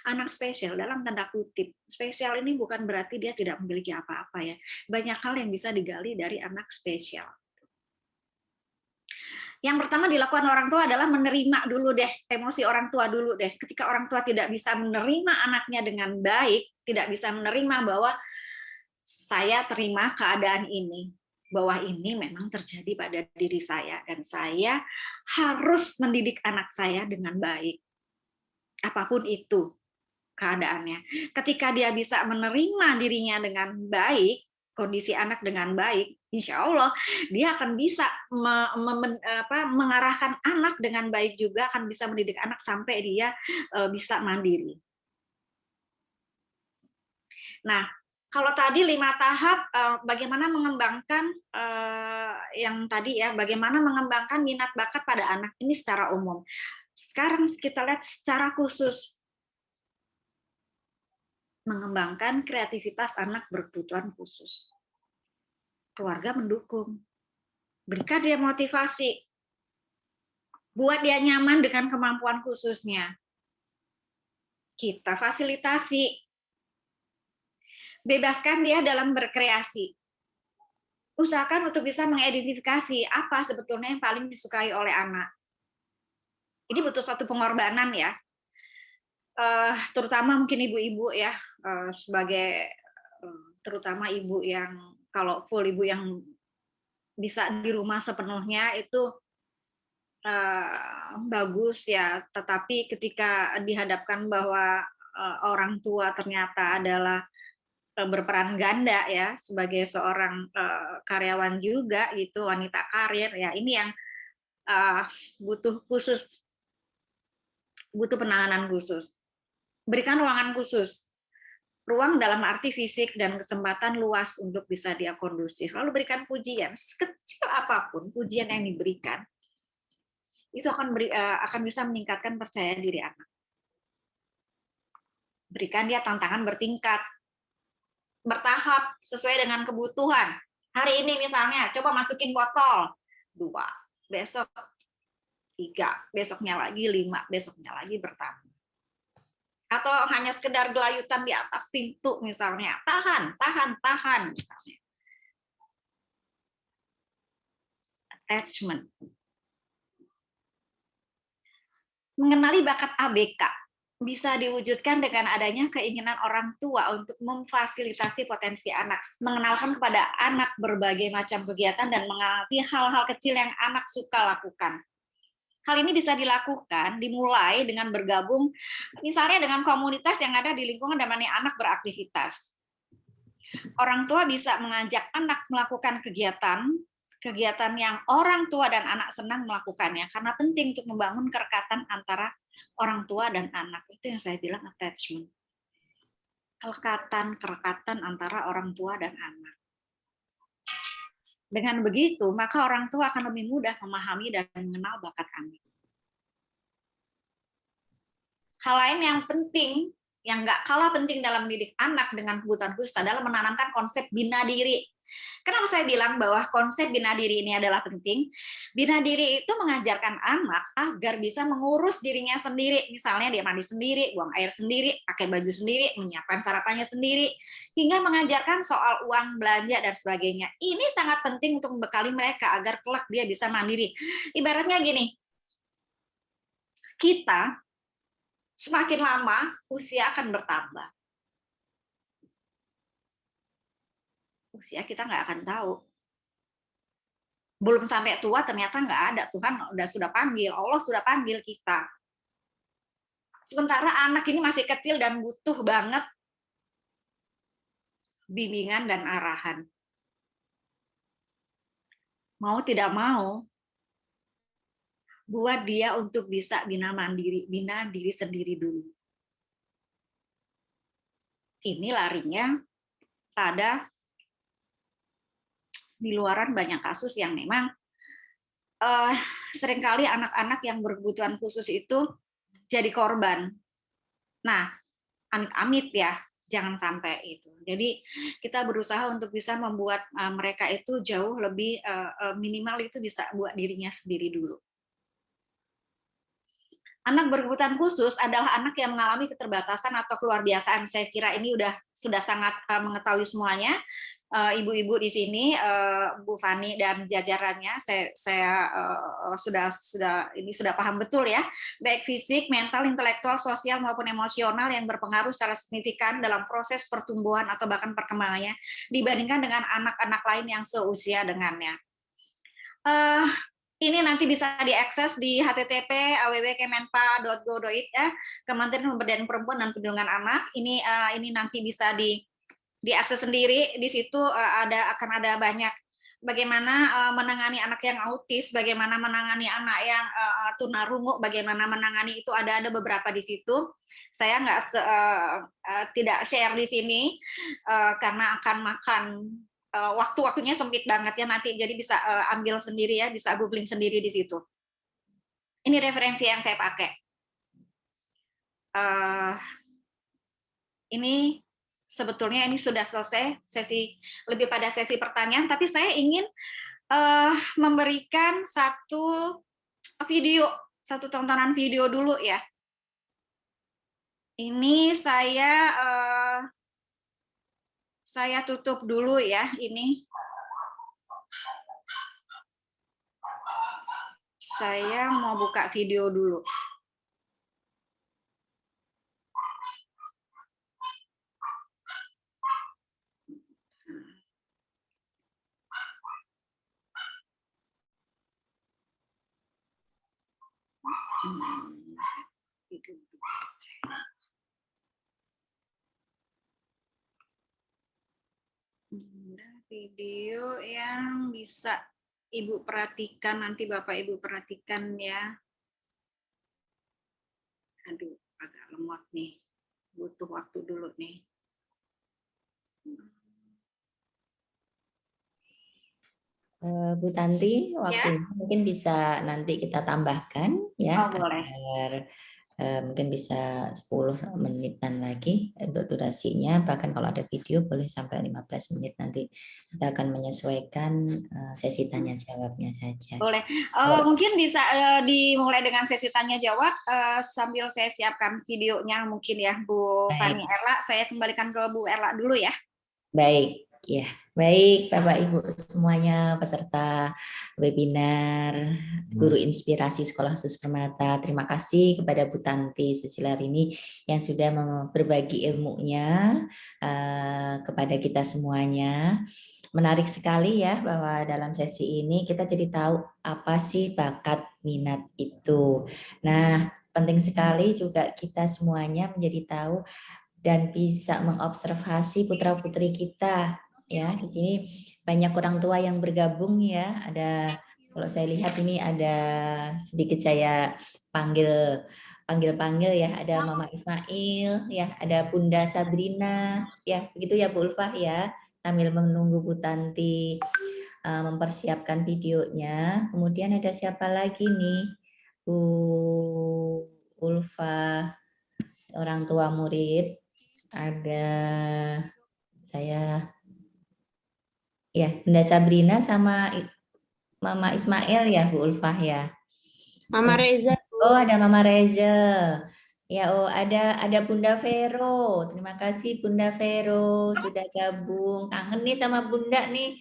anak spesial dalam tanda kutip. Spesial ini bukan berarti dia tidak memiliki apa-apa ya. Banyak hal yang bisa digali dari anak spesial. Yang pertama dilakukan orang tua adalah menerima dulu deh emosi orang tua dulu deh. Ketika orang tua tidak bisa menerima anaknya dengan baik, tidak bisa menerima bahwa saya terima keadaan ini, bahwa ini memang terjadi pada diri saya dan saya harus mendidik anak saya dengan baik. Apapun itu keadaannya. Ketika dia bisa menerima dirinya dengan baik, kondisi anak dengan baik, insya Allah dia akan bisa mengarahkan anak dengan baik juga, akan bisa mendidik anak sampai dia bisa mandiri. Nah, kalau tadi 5 tahap, bagaimana mengembangkan yang tadi ya, bagaimana mengembangkan minat bakat pada anak ini secara umum. Sekarang kita lihat secara khusus, mengembangkan kreativitas anak berkebutuhan khusus. Keluarga mendukung, berikan dia motivasi, buat dia nyaman dengan kemampuan khususnya. Kita fasilitasi, bebaskan dia dalam berkreasi. Usahakan untuk bisa mengidentifikasi apa sebetulnya yang paling disukai oleh anak. Ini butuh suatu pengorbanan ya, terutama mungkin ibu-ibu ya, sebagai terutama ibu yang kalau full ibu yang bisa di rumah sepenuhnya itu bagus ya, tetapi ketika dihadapkan bahwa orang tua ternyata adalah berperan ganda ya sebagai seorang karyawan juga gitu, wanita karir ya, ini yang butuh penanganan khusus. Berikan ruangan khusus, ruang dalam arti fisik dan kesempatan luas untuk bisa dia kondusif. Lalu berikan pujian, sekecil apapun pujian yang diberikan, itu akan bisa meningkatkan percaya diri anak. Berikan dia tantangan bertingkat, bertahap, sesuai dengan kebutuhan. Hari ini misalnya, coba masukin botol, 2, besok 3, besoknya lagi 5, besoknya lagi bertambah. Atau hanya sekedar gelayutan di atas pintu misalnya, tahan misalnya. Attachment. Mengenali bakat ABK bisa diwujudkan dengan adanya keinginan orang tua untuk memfasilitasi potensi anak, mengenalkan kepada anak berbagai macam kegiatan dan mengerti hal-hal kecil yang anak suka lakukan. Hal ini bisa dilakukan dimulai dengan bergabung misalnya dengan komunitas yang ada di lingkungan di mana anak beraktivitas. Orang tua bisa mengajak anak melakukan kegiatan yang orang tua dan anak senang melakukannya, karena penting untuk membangun kerekatan antara orang tua dan anak. Itu yang saya bilang attachment. Kerekatan antara orang tua dan anak. Dengan begitu, maka orang tua akan lebih mudah memahami dan mengenal bakat anak. Hal lain yang penting, yang nggak kalah penting dalam mendidik anak dengan kebutuhan khusus adalah menanamkan konsep bina diri. Kenapa saya bilang bahwa konsep bina diri ini adalah penting? Bina diri itu mengajarkan anak agar bisa mengurus dirinya sendiri. Misalnya dia mandi sendiri, buang air sendiri, pakai baju sendiri, menyiapkan sarapannya sendiri, hingga mengajarkan soal uang, belanja, dan sebagainya. Ini sangat penting untuk membekali mereka agar kelak dia bisa mandiri. Ibaratnya gini, kita semakin lama usia akan bertambah. Usia kita nggak akan tahu. Belum sampai tua ternyata nggak ada. Tuhan sudah panggil, Allah sudah panggil kita. Sementara anak ini masih kecil dan butuh banget bimbingan dan arahan. Mau tidak mau, buat dia untuk bisa bina diri sendiri dulu. Ini larinya pada di luaran banyak kasus yang memang seringkali anak-anak yang berkebutuhan khusus itu jadi korban. Nah, amit-amit ya, Jangan sampai itu. Jadi kita berusaha untuk bisa membuat mereka itu jauh lebih minimal itu bisa buat dirinya sendiri dulu. Anak berkebutuhan khusus adalah anak yang mengalami keterbatasan atau keluar biasaan. Saya kira ini sudah sangat mengetahui semuanya. Ibu-ibu di sini, Bu Fani dan jajarannya, saya sudah paham betul ya, baik fisik, mental, intelektual, sosial maupun emosional yang berpengaruh secara signifikan dalam proses pertumbuhan atau bahkan perkembangannya dibandingkan dengan anak-anak lain yang seusia dengannya. Ini nanti bisa diakses di http://www.kemenpa.go.id ya, Kementerian Pemberdayaan Perempuan dan Perlindungan Anak. Ini nanti bisa diakses sendiri. Di situ akan ada banyak bagaimana menangani anak yang autis, bagaimana menangani anak yang tunarungu, bagaimana menangani itu ada beberapa di situ. Saya tidak share di sini karena akan makan waktu-waktunya sempit banget ya nanti, jadi bisa ambil sendiri ya, bisa googling sendiri di situ. Ini referensi yang saya pakai. Ini sebetulnya ini sudah selesai sesi, lebih pada sesi pertanyaan, tapi saya ingin memberikan satu tontonan video dulu ya. Ini saya tutup dulu ya ini. Saya mau buka video dulu. Video yang bisa Ibu perhatikan, nanti Bapak Ibu perhatikan ya. Aduh, agak lemot nih. Butuh waktu dulu nih. Bu Tanti, waktu Ya. mungkin bisa nanti kita tambahkan ya, boleh. agar mungkin bisa 10 menitan lagi untuk durasinya, bahkan kalau ada video boleh sampai 15 menit, nanti kita akan menyesuaikan sesi tanya jawabnya saja. Boleh. Mungkin bisa dimulai dengan sesi tanya jawab sambil saya siapkan videonya mungkin ya, Bu Fani Erla. Saya kembalikan ke Bu Erla dulu ya. Baik, ya. Baik, Bapak Ibu semuanya peserta webinar Guru Inspirasi Sekolah Khusus Permata. Terima kasih kepada Bu Tanti Susilarini yang sudah berbagi ilmunya kepada kita semuanya. Menarik sekali ya bahwa dalam sesi ini kita jadi tahu apa sih bakat minat itu. Nah, penting sekali juga kita semuanya menjadi tahu dan bisa mengobservasi putra-putri kita ya. Di sini banyak orang tua yang bergabung ya. Ada, kalau saya lihat ini ada sedikit saya panggil ya, ada Mama Ismail ya, ada Bunda Sabrina ya, begitu ya Bu Ulfah ya. Sambil menunggu Bu Tanti mempersiapkan videonya. Kemudian ada siapa lagi nih? Bu Ulfah, orang tua murid. Ada saya ya, Bunda Sabrina sama Mama Ismail ya, Bu Ulfah ya. Mama Reza. Oh, ada Mama Reza. Ya, oh ada Bunda Vero. Terima kasih Bunda Vero sudah gabung. Kangen nih sama Bunda nih.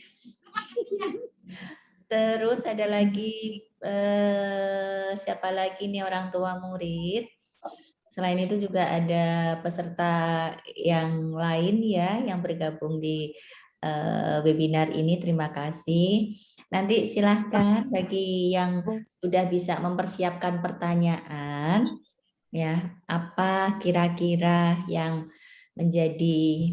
Terus ada lagi siapa lagi nih orang tua murid? Selain itu juga ada peserta yang lain ya yang bergabung di webinar ini. Terima kasih. Nanti silahkan bagi yang sudah bisa mempersiapkan pertanyaan, ya apa kira-kira yang menjadi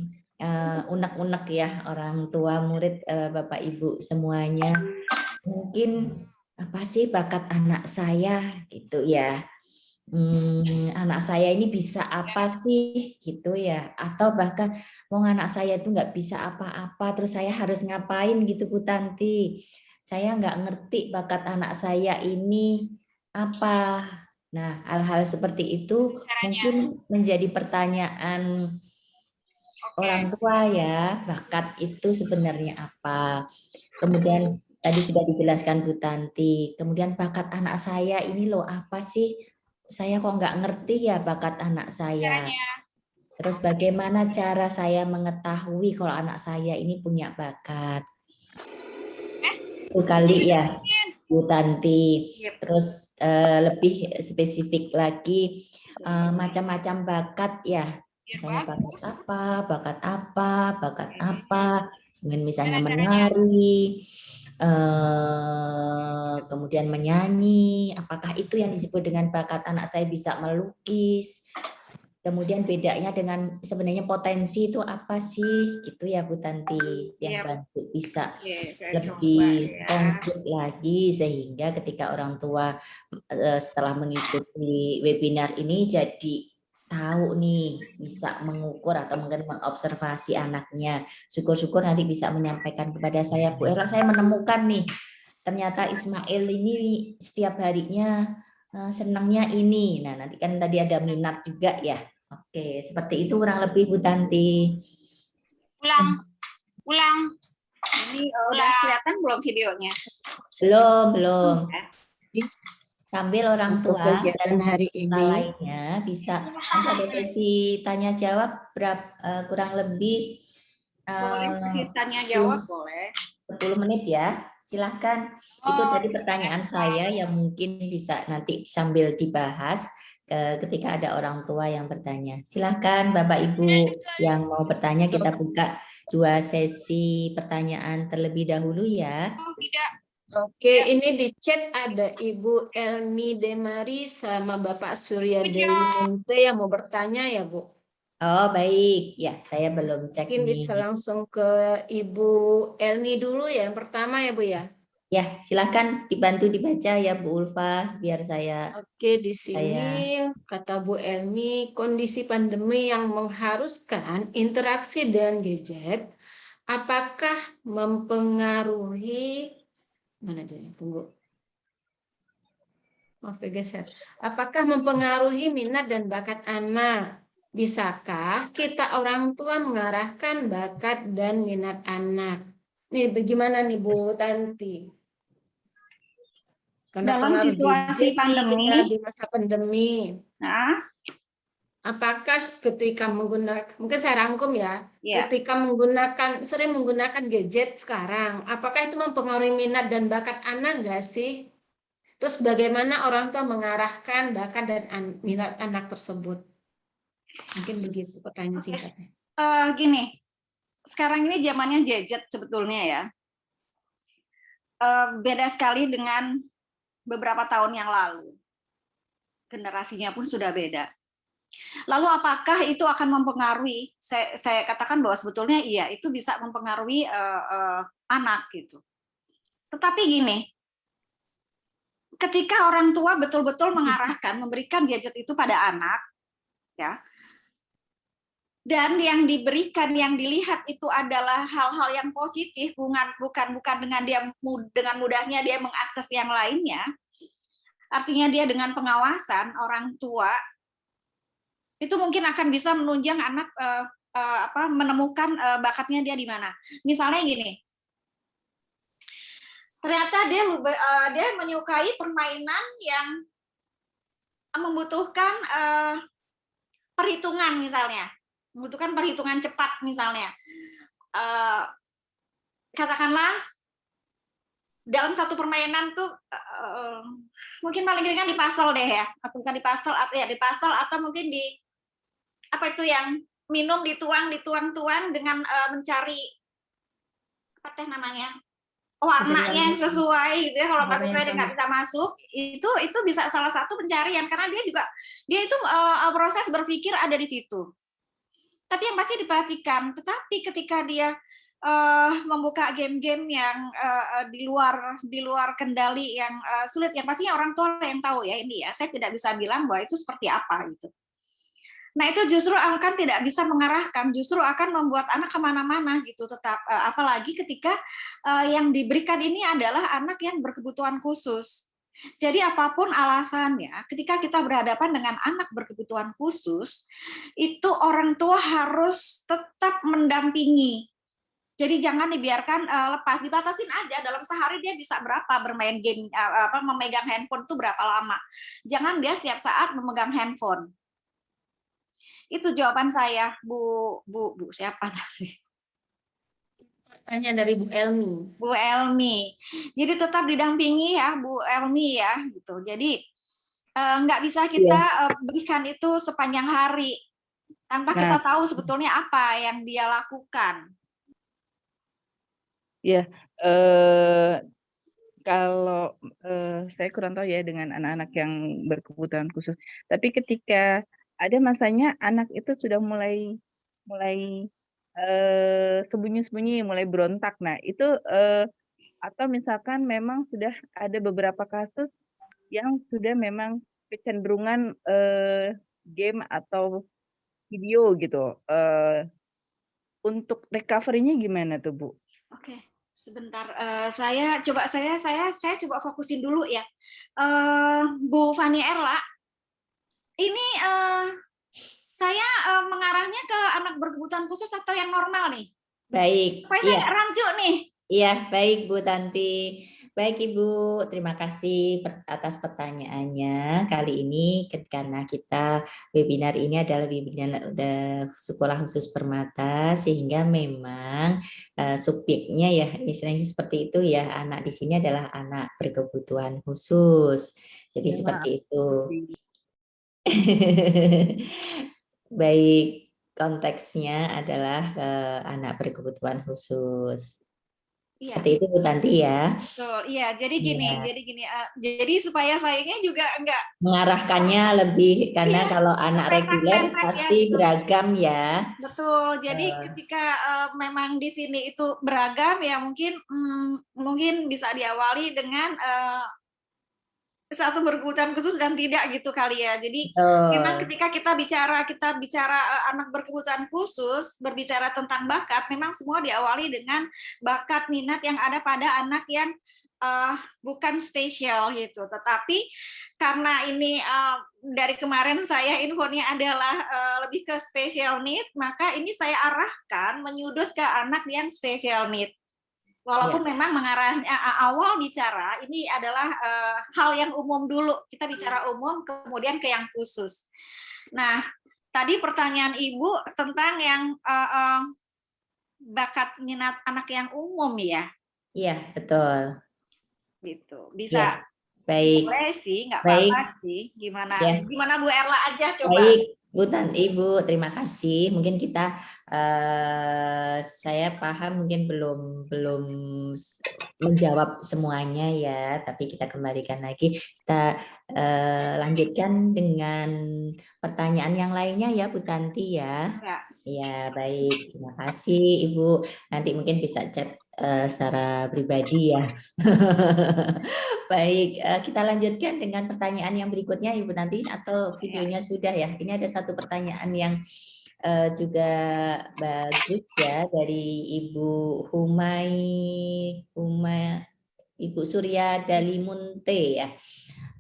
unek-unek ya orang tua murid, Bapak Ibu semuanya. Mungkin apa sih bakat anak saya gitu ya. Anak saya ini bisa apa sih gitu ya, atau bahkan mau anak saya itu nggak bisa apa-apa terus saya harus ngapain gitu Bu Tanti, saya nggak ngerti bakat anak saya ini apa. Nah, hal-hal seperti itu mungkin menjadi pertanyaan orang tua ya, bakat itu sebenarnya apa. Kemudian tadi sudah dijelaskan Bu Tanti. Kemudian bakat anak saya ini loh apa sih? Saya kok nggak ngerti ya bakat anak saya. Terus bagaimana cara saya mengetahui kalau anak saya ini punya bakat? Itu kali ya Bu Tanti. Terus lebih spesifik lagi macam-macam bakat ya. Misalnya bakat apa, misalnya menari, kemudian menyanyi, apakah itu yang disebut dengan bakat anak saya bisa melukis? Kemudian bedanya dengan sebenarnya potensi itu apa sih? Gitu ya Bu Tanti, yang bantu bisa lebih konkret lagi sehingga ketika orang tua setelah mengikuti webinar ini jadi tahu nih, bisa mengukur atau mungkin mengobservasi anaknya. Syukur-syukur nanti bisa menyampaikan kepada saya, Bu Ella, saya menemukan nih, ternyata Ismail ini setiap harinya senangnya ini. Nah, nanti kan tadi ada minat juga ya. Oke, seperti itu kurang lebih Bu Tanti. Ulang. Ini udah kelihatan belum videonya? Belum. Sambil orang Untuk tua kegiatan hari ini lainnya bisa ada sesi tanya jawab kurang lebih Boleh sesi tanya jawab boleh. 10 menit ya. Silahkan. Itu tadi pertanyaan saya yang mungkin bisa nanti sambil dibahas ketika ada orang tua yang bertanya. Silahkan Bapak Ibu yang mau bertanya, kita buka 2 sesi pertanyaan terlebih dahulu ya. Oke, ini di chat ada Ibu Elmi Demari sama Bapak Surya Dewi Munte yang mau bertanya ya, Bu. Oh, baik. Ya, saya belum cek Mungkin bisa nih. langsung ke Ibu Elmi dulu ya, yang pertama ya, Bu ya. Ya, silakan dibantu dibaca ya Bu Ulfa biar saya. Oke, di sini kata Bu Elmi, kondisi pandemi yang mengharuskan interaksi dengan gadget, apakah mempengaruhi mana dia? Tunggu. Maaf bergeser. Apakah mempengaruhi minat dan bakat anak? Bisakah kita orang tua mengarahkan bakat dan minat anak? Nih, bagaimana nih Bu Tanti? Karena Dalam pengaruh situasi gadget pandemi, di masa pandemi. nah, Apakah ketika menggunakan, mungkin saya rangkum ya, ya. ketika sering menggunakan gadget sekarang, apakah itu mempengaruhi minat dan bakat anak nggak sih? Terus bagaimana orang tua mengarahkan bakat dan minat anak tersebut? Mungkin begitu pertanyaan singkatnya. Gini, sekarang ini zamannya gadget sebetulnya ya. Beda sekali dengan beberapa tahun yang lalu. Generasinya pun sudah beda. Lalu apakah itu akan mempengaruhi? Saya katakan bahwa sebetulnya iya, itu bisa mempengaruhi anak gitu. Tetapi gini, ketika orang tua betul-betul mengarahkan, memberikan gadget itu pada anak, ya, dan yang diberikan, yang dilihat itu adalah hal-hal yang positif, bukan dengan dengan mudahnya dia mengakses yang lainnya. Artinya dia dengan pengawasan orang tua itu mungkin akan bisa menunjang anak menemukan bakatnya dia di mana. Misalnya gini, ternyata dia menyukai permainan yang membutuhkan perhitungan misalnya, membutuhkan perhitungan cepat misalnya. Katakanlah dalam satu permainan tuh mungkin paling ringan di puzzle deh ya, atau bukan di puzzle, di puzzle atau mungkin di apa itu yang minum dituang dengan mencari apa teh namanya warnanya yang sesuai gitu ya, kalau nggak sesuai dia nggak bisa masuk, itu bisa salah satu pencarian karena dia itu proses berpikir ada di situ. Tapi yang pasti diperhatikan, tetapi ketika dia membuka game-game yang di luar kendali yang sulit, yang pastinya orang tua yang tahu ya ini ya, saya tidak bisa bilang bahwa itu seperti apa gitu. Nah itu justru akan tidak bisa mengarahkan, justru akan membuat anak kemana-mana gitu. Apalagi ketika yang diberikan ini adalah anak yang berkebutuhan khusus. Jadi apapun alasannya, ketika kita berhadapan dengan anak berkebutuhan khusus, itu orang tua harus tetap mendampingi. Jadi jangan dibiarkan lepas, dibatasin aja dalam sehari dia bisa berapa bermain game, memegang handphone itu berapa lama. Jangan dia setiap saat memegang handphone. Itu jawaban saya, Bu siapa tadi? Pertanyaan dari Bu Elmi. Bu Elmi. Jadi tetap didampingi ya Bu Elmi ya gitu. Jadi nggak bisa kita berikan itu sepanjang hari tanpa kita tahu sebetulnya apa yang dia lakukan. Ya, kalau saya kurang tahu ya dengan anak-anak yang berkebutuhan khusus. Tapi ketika ada masanya anak itu sudah mulai sembunyi-sembunyi, mulai berontak. Nah, itu atau misalkan memang sudah ada beberapa kasus yang sudah memang kecenderungan game atau video gitu. Untuk recovery-nya gimana tuh, Bu? Oke, sebentar. Saya coba fokusin dulu ya. Bu Fani Erla, ini saya mengarahnya ke anak berkebutuhan khusus atau yang normal nih? Baik. Supaya saya nggak rancu nih. Iya, baik Bu Tanti. Baik Ibu, terima kasih atas pertanyaannya. Kali ini karena kita webinar ini adalah webinar Sekolah Khusus Permata, sehingga memang subjeknya ya istilahnya seperti itu ya, anak di sini adalah anak berkebutuhan khusus. Jadi Ya, seperti maaf. itu. Baik, konteksnya adalah anak berkebutuhan khusus. Seperti itu Bu Tanti ya. Betul, iya. Jadi gini, jadi supaya sayangnya juga enggak mengarahkannya lebih karena kalau anak reguler pasti beragam ya. Betul. Jadi ketika memang di sini itu beragam ya mungkin bisa diawali dengan satu berkebutuhan khusus dan tidak gitu kali ya. Jadi memang ketika kita bicara anak berkebutuhan khusus, berbicara tentang bakat, memang semua diawali dengan bakat minat yang ada pada anak yang bukan spesial gitu. Tetapi karena ini dari kemarin saya infonya adalah lebih ke special need, maka ini saya arahkan menyudut ke anak yang special need. Walaupun memang mengarahnya awal bicara ini adalah hal yang umum dulu. Kita bicara umum, kemudian ke yang khusus. Nah, tadi pertanyaan Ibu tentang yang bakat minat anak yang umum ya? Iya, betul. Gitu. Bisa. Ya, baik. Boleh sih, nggak apa-apa sih. Gimana Bu Erla aja coba. Baik, Bu Tanti, Ibu, terima kasih. Mungkin kita saya paham mungkin belum menjawab semuanya ya, tapi kita kembalikan lagi. Kita lanjutkan dengan pertanyaan yang lainnya ya Bu Tanti ya. Ya, baik. Terima kasih Ibu. Nanti mungkin bisa chat secara pribadi ya. Baik, kita lanjutkan dengan pertanyaan yang berikutnya Ibu Tanti, atau videonya sudah ya. Ini ada satu pertanyaan yang juga bagus ya dari Ibu Ibu Surya Dalimunte ya.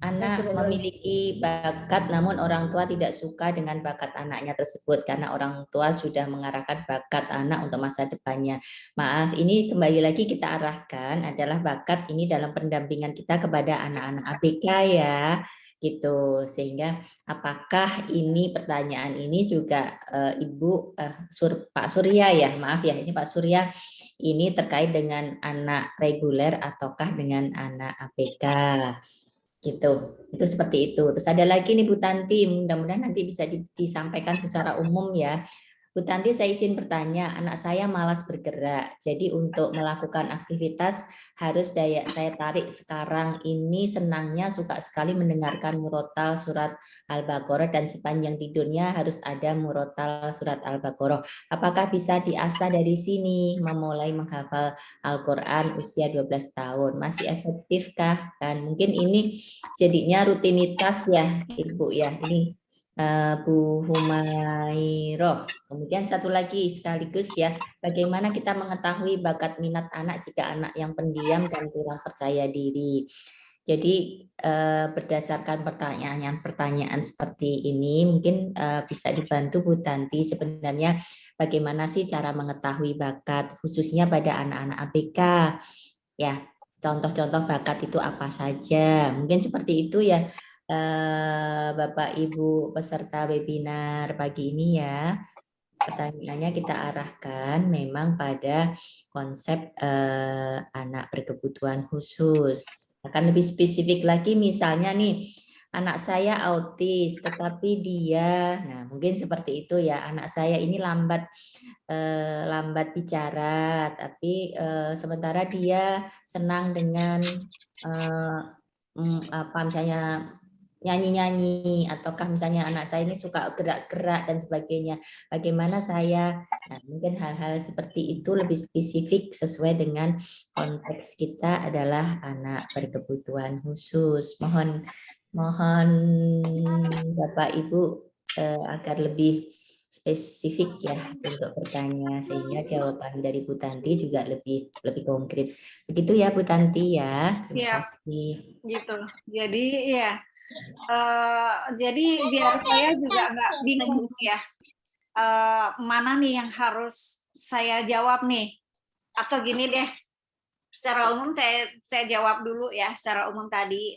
Anak memiliki bakat namun orang tua tidak suka dengan bakat anaknya tersebut karena orang tua sudah mengarahkan bakat anak untuk masa depannya. Maaf, ini kembali lagi kita arahkan adalah bakat ini dalam pendampingan kita kepada anak-anak ABK ya, gitu. Sehingga apakah ini pertanyaan ini juga Ibu Pak Surya ya, maaf ya, ini Pak Surya, ini terkait dengan anak reguler ataukah dengan anak ABK? Gitu, itu seperti itu. Terus ada lagi nih Bu Tanti, mudah-mudahan nanti bisa disampaikan secara umum ya. Bu Tanti, saya izin bertanya, anak saya malas bergerak, jadi untuk melakukan aktivitas harus saya tarik sekarang ini, senangnya suka sekali mendengarkan murotal surat Al-Baqarah dan sepanjang tidurnya harus ada murotal surat Al-Baqarah. Apakah bisa diasah dari sini, memulai menghafal Al-Quran usia 12 tahun? Masih efektifkah? Dan mungkin ini jadinya rutinitas ya Ibu ya, ini Bu Humayroh. Kemudian satu lagi sekaligus ya, bagaimana kita mengetahui bakat minat anak jika anak yang pendiam dan kurang percaya diri. Jadi berdasarkan pertanyaan-pertanyaan seperti ini mungkin bisa dibantu Bu Tanti sebenarnya bagaimana sih cara mengetahui bakat khususnya pada anak-anak ABK ya, contoh-contoh bakat itu apa saja, mungkin seperti itu ya Bapak Ibu peserta webinar pagi ini ya. Pertanyaannya kita arahkan memang pada konsep anak berkebutuhan khusus. Akan lebih spesifik lagi misalnya nih, anak saya autis tetapi dia, nah mungkin seperti itu ya, anak saya ini lambat bicara, tapi sementara dia senang dengan apa misalnya nyanyi-nyanyi, ataukah misalnya anak saya ini suka gerak-gerak dan sebagainya. Bagaimana saya, nah, mungkin hal-hal seperti itu lebih spesifik sesuai dengan konteks kita adalah anak berkebutuhan khusus. Mohon Bapak Ibu agar lebih spesifik ya untuk bertanya sehingga jawaban dari Bu Tanti juga lebih konkret. Begitu ya Bu Tanti ya. Terima kasih. Gitu. Jadi ya. Jadi biar saya juga nggak bingung ya, mana nih yang harus saya jawab nih, atau gini deh, secara umum saya jawab dulu ya, secara umum tadi,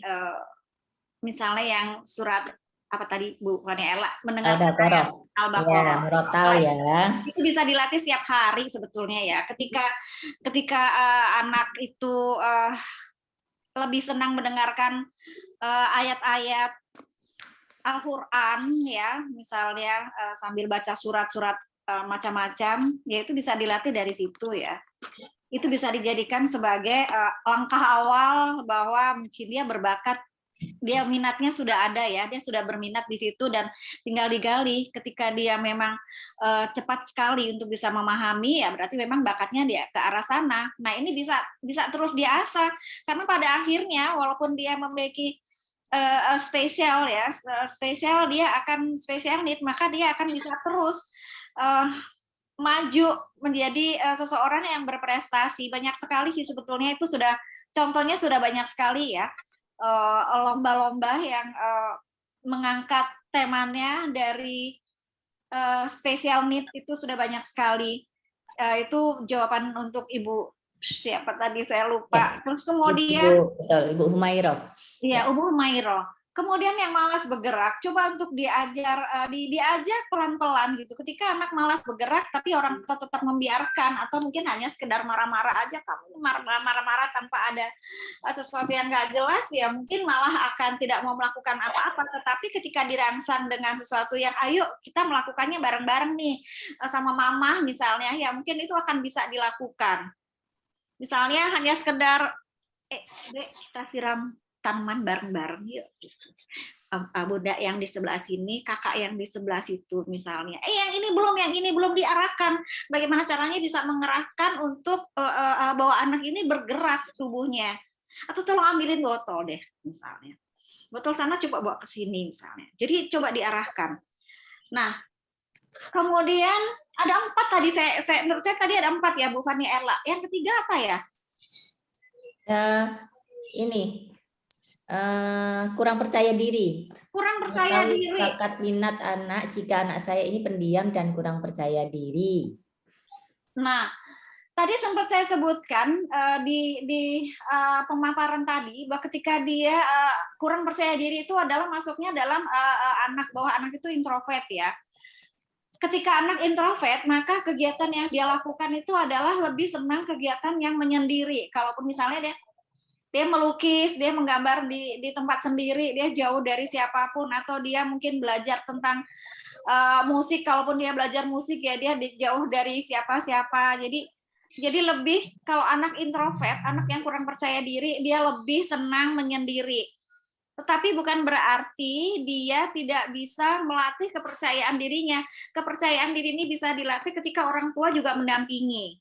misalnya yang surat apa tadi Bu Fani Ella mendengarkan Al-Baqarah, murotal ya, itu bisa dilatih setiap hari sebetulnya ya, ketika anak itu lebih senang mendengarkan ayat-ayat Al-Quran ya, misalnya sambil baca surat-surat macam-macam, ya itu bisa dilatih dari situ ya. Itu bisa dijadikan sebagai langkah awal bahwa mungkin dia berbakat, dia minatnya sudah ada ya, dia sudah berminat di situ dan tinggal digali. Ketika dia memang cepat sekali untuk bisa memahami, ya berarti memang bakatnya dia ke arah sana. Nah ini bisa terus diasah, karena pada akhirnya walaupun dia memiliki spesial ya, spesial dia akan special need, maka dia akan bisa terus maju menjadi seseorang yang berprestasi. Banyak sekali sih sebetulnya itu contohnya sudah banyak sekali ya, lomba-lomba yang mengangkat temanya dari special need itu sudah banyak sekali. Itu jawaban untuk Ibu siapa tadi saya lupa. Ya. Terus kemudian Ibu Humairah. Iya, Ibu Humairah. Kemudian yang malas bergerak, coba untuk diajak pelan-pelan gitu. Ketika anak malas bergerak, tapi orang tua tetap membiarkan, atau mungkin hanya sekedar marah-marah aja, kamu marah-marah tanpa ada sesuatu yang nggak jelas, ya mungkin malah akan tidak mau melakukan apa-apa. Tetapi ketika dirangsang dengan sesuatu yang, ayo kita melakukannya bareng-bareng nih, sama mama misalnya, ya mungkin itu akan bisa dilakukan. Misalnya hanya sekedar, Dek, kita siram tanaman bareng-bareng yuk. Bunda yang di sebelah sini, kakak yang di sebelah situ misalnya. Yang ini belum diarahkan. Bagaimana caranya bisa mengerahkan untuk bahwa anak ini bergerak tubuhnya. Atau tolong ambilin botol deh misalnya. Botol sana coba bawa ke sini misalnya. Jadi coba diarahkan. Nah, kemudian ada 4 tadi menurut saya tadi ada 4 ya Bu Fani Ella. Yang ketiga apa ya? Kurang percaya diri. Kurang percaya diri. Bakat minat anak jika anak saya ini pendiam dan kurang percaya diri. Nah, tadi sempat saya sebutkan di pemaparan tadi bahwa ketika dia kurang percaya diri itu adalah masuknya dalam bahwa anak itu introvert ya. Ketika anak introvert, maka kegiatan yang dia lakukan itu adalah lebih senang kegiatan yang menyendiri. Kalaupun misalnya dia melukis, dia menggambar di tempat sendiri, dia jauh dari siapapun, atau dia mungkin belajar tentang musik, kalaupun dia belajar musik ya dia jauh dari siapa-siapa. Jadi lebih, kalau anak introvert, anak yang kurang percaya diri, dia lebih senang menyendiri. Tetapi bukan berarti dia tidak bisa melatih kepercayaan dirinya. Kepercayaan diri ini bisa dilatih ketika orang tua juga mendampingi.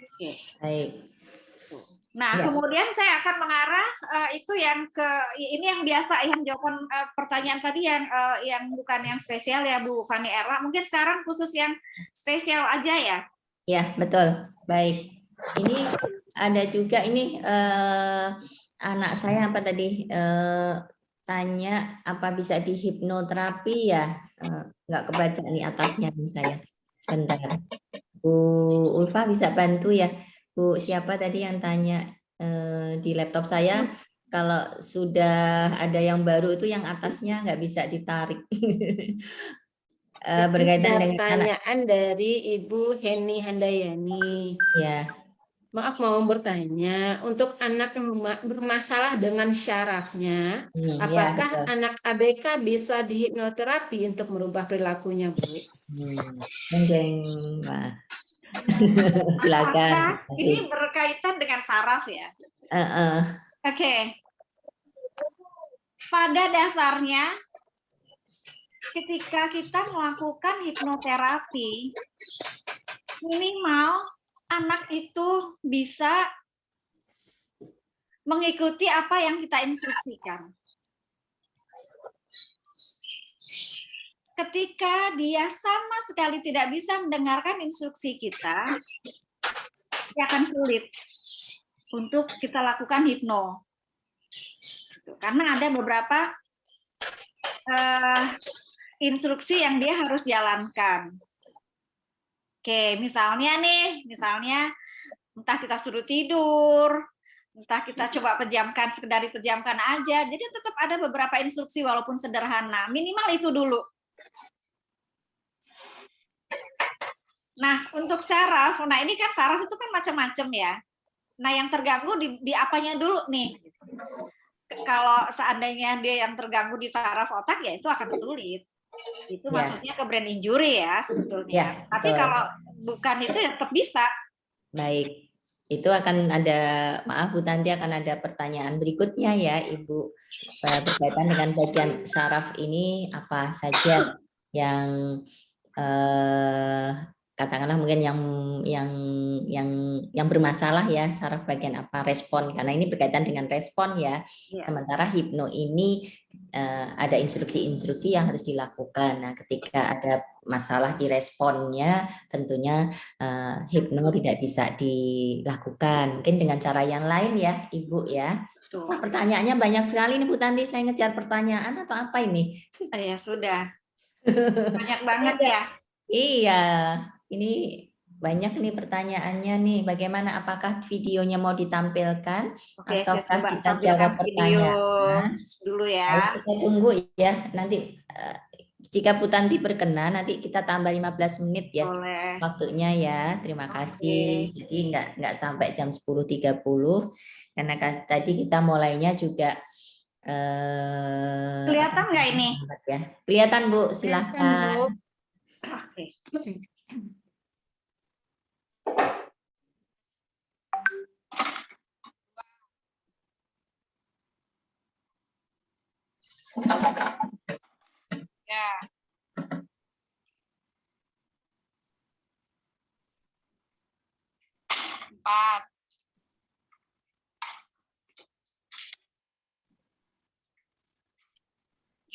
Oke. Baik. Nah, ya. Kemudian saya akan mengarah itu yang ini yang biasa, yang jawaban pertanyaan tadi yang bukan yang spesial ya Bu Fani Ella. Mungkin sekarang khusus yang spesial aja ya. Ya, betul. Baik. Ini ada juga ini anak saya apa tadi tanya apa bisa dihipnoterapi ya? Nggak kebaca nih atasnya nih saya. Sebentar. Bu Ulfa bisa bantu ya? Bu siapa tadi yang tanya di laptop saya? Kalau sudah ada yang baru itu yang atasnya nggak bisa ditarik. Berkaitan dengan anak. Pertanyaan dari Ibu Heni Handayani. Ya. Maaf mau bertanya, untuk anak yang bermasalah dengan syarafnya, Ya, apakah betul. anak ABK bisa dihipnoterapi untuk merubah perilakunya, Bu? Mungkin, Wah. Silakan. Apakah ini berkaitan dengan saraf ya? Oke. Pada dasarnya, ketika kita melakukan hipnoterapi, minimal anak itu bisa mengikuti apa yang kita instruksikan. Ketika dia sama sekali tidak bisa mendengarkan instruksi kita, dia akan sulit untuk kita lakukan hipno. Karena ada beberapa instruksi yang dia harus jalankan. Oke, misalnya entah kita suruh tidur, entah kita coba pejamkan, sekedar dipejamkan aja. Jadi tetap ada beberapa instruksi walaupun sederhana. Minimal itu dulu. Nah, untuk saraf, ini kan saraf itu kan macam-macam ya. Nah, yang terganggu di apanya dulu nih? Kalau seandainya dia yang terganggu di saraf otak, ya itu akan sulit. Itu maksudnya ke brain injury ya sebetulnya. Ya, tapi betul. kalau bukan itu ya tetap bisa. Baik, itu akan ada, maaf Bu Tanti, akan ada pertanyaan berikutnya ya Ibu, berkaitan dengan bagian saraf ini apa saja yang katakanlah mungkin yang bermasalah ya, saraf bagian apa, respon, karena ini berkaitan dengan respon ya. Sementara hipno ini ada instruksi-instruksi yang harus dilakukan. Nah, ketika ada masalah di responnya, tentunya hipno tidak bisa dilakukan. Mungkin dengan cara yang lain ya, Ibu ya. Wah, pertanyaannya banyak sekali nih Bu Tanti, saya ngejar pertanyaan atau apa ini? Ya sudah. Banyak banget ya. Iya, ini banyak nih pertanyaannya nih. Bagaimana, apakah videonya mau ditampilkan? Oke, ataukah saya coba kita tampilkan jawab video pertanyaan dulu ya. Baik, kita tunggu ya. Nanti jika Bu Tanti berkenan, nanti kita tambah 15 menit ya. Boleh. Waktunya ya. Terima kasih. Jadi nggak sampai jam 10.30 karena tadi kita mulainya juga kelihatan nggak ini? Ya. Kelihatan Bu, silahkan. Oke. Ya. Empat.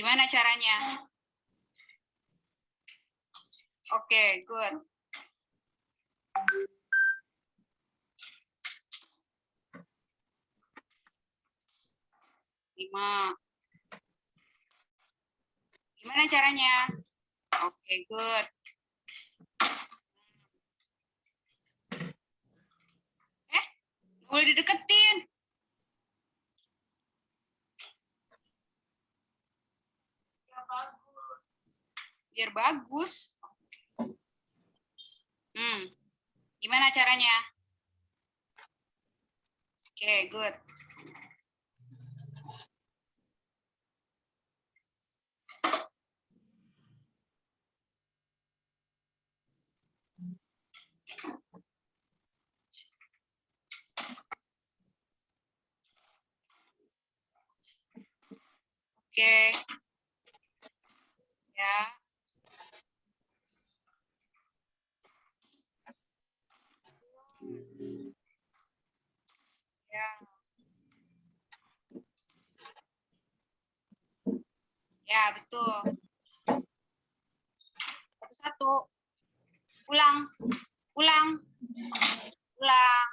Gimana caranya? Oke, good. Lima. Gimana caranya? Oke, good. Nggak boleh dideketin. Biar bagus. Gimana caranya? Oke, good. Oke. Ya. Ya. Ya, betul. Satu-satu. Ulang. Ulang. Ulang.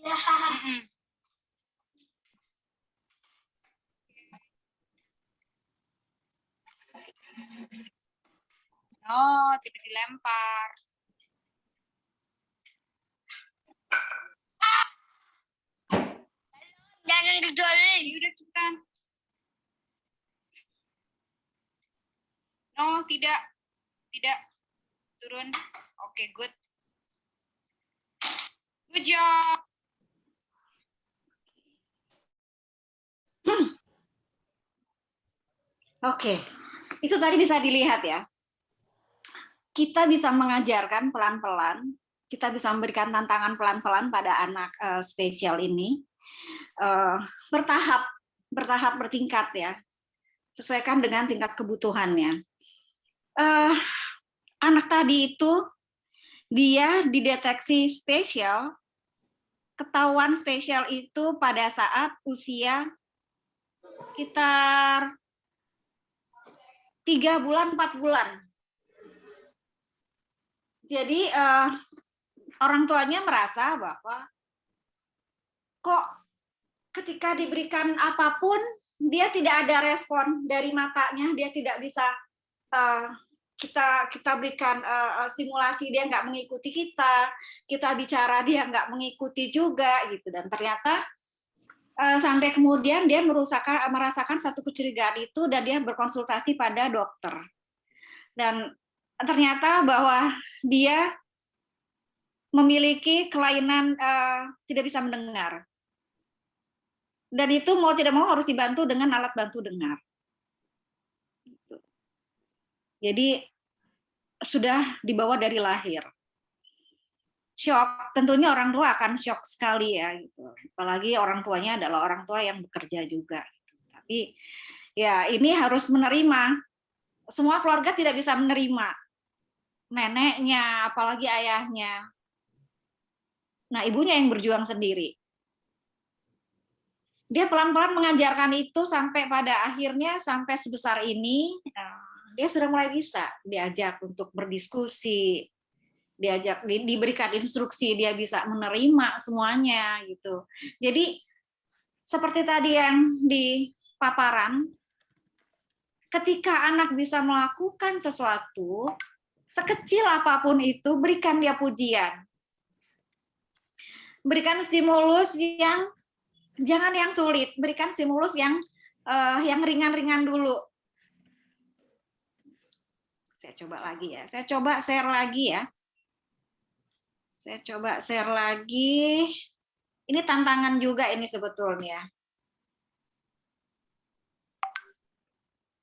Mm-mm. Oh, tidak dilempar. Jangan dijolin, udah cepetan. Oh, tidak. Tidak. Turun. Oke, good. Good job. Oke. Itu tadi bisa dilihat ya. Kita bisa mengajarkan pelan-pelan, kita bisa memberikan tantangan pelan-pelan pada anak spesial ini. Bertahap, bertingkat ya. Sesuaikan dengan tingkat kebutuhannya. Anak tadi itu dia dideteksi spesial, ketahuan spesial itu pada saat usia sekitar 3 bulan, 4 bulan. Jadi orang tuanya merasa bahwa kok ketika diberikan apapun dia tidak ada respon dari matanya, dia tidak bisa kita berikan stimulasi, dia nggak mengikuti kita bicara dia nggak mengikuti juga gitu. Dan ternyata sampai kemudian dia merasakan satu kecurigaan itu dan dia berkonsultasi pada dokter. Dan ternyata bahwa dia memiliki kelainan tidak bisa mendengar. Dan itu mau tidak mau harus dibantu dengan alat bantu dengar. Jadi sudah dibawa dari lahir. Shock, tentunya orang tua akan shock sekali ya gitu. Apalagi orang tuanya adalah orang tua yang bekerja juga gitu. Tapi ya ini harus menerima. Semua keluarga tidak bisa menerima. Neneknya, apalagi ayahnya. Nah, ibunya yang berjuang sendiri. Dia pelan-pelan mengajarkan itu sampai pada akhirnya sampai sebesar ini dia sudah mulai bisa diajak untuk berdiskusi, diajak diberikan instruksi, dia bisa menerima semuanya gitu. Jadi seperti tadi yang di paparan, ketika anak bisa melakukan sesuatu sekecil apapun itu, berikan dia pujian. Berikan stimulus yang jangan yang sulit, berikan stimulus yang ringan-ringan dulu. Saya coba lagi ya. Saya coba share lagi ya. Saya coba share lagi. Ini tantangan juga ini sebetulnya.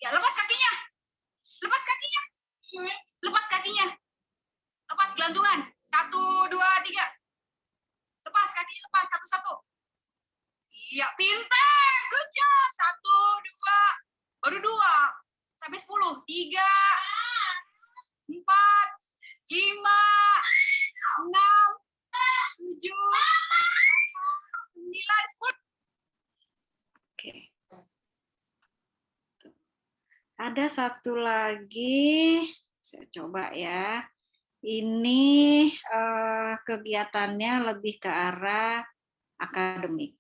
Ya, lepas kakinya. Lepas kakinya. Lepas kakinya. Lepas gelantungan. 1, 2, 3. Lepas kakinya, lepas satu-satu. Iya, pintar. Good job. 1, 2. Baru 2. Sampai 10. 3. 4, 5, 6, 7, 8, 9, 10. Oke. Ada satu lagi, saya coba ya. Ini kegiatannya lebih ke arah akademik.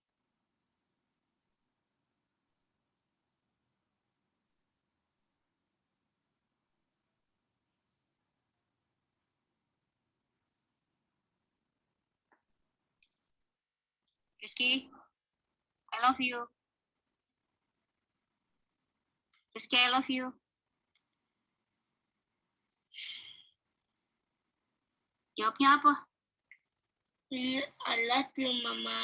Rizky, I love you. Rizky, I love you. Jawabnya apa? I love you, Mama.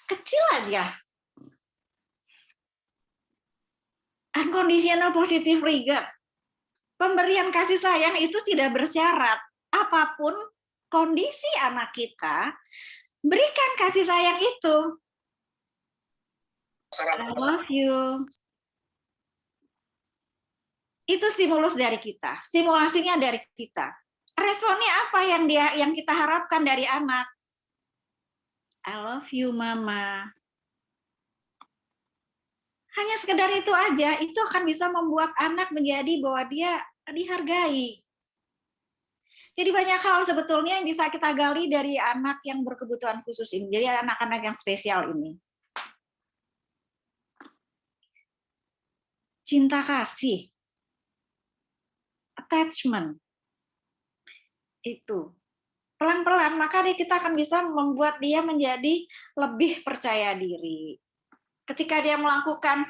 Kecil aja. Unconditional positive regard. Pemberian kasih sayang itu tidak bersyarat. Apapun kondisi anak kita, berikan kasih sayang itu. I love you. Itu stimulus dari kita, stimulasinya dari kita. Responnya apa yang kita harapkan dari anak? I love you, Mama. Hanya sekedar itu aja, itu akan bisa membuat anak menjadi bahwa dia dihargai. Jadi banyak hal sebetulnya yang bisa kita gali dari anak yang berkebutuhan khusus ini, jadi anak-anak yang spesial ini. Cinta kasih, attachment, itu pelan-pelan maka kita akan bisa membuat dia menjadi lebih percaya diri. Ketika dia melakukan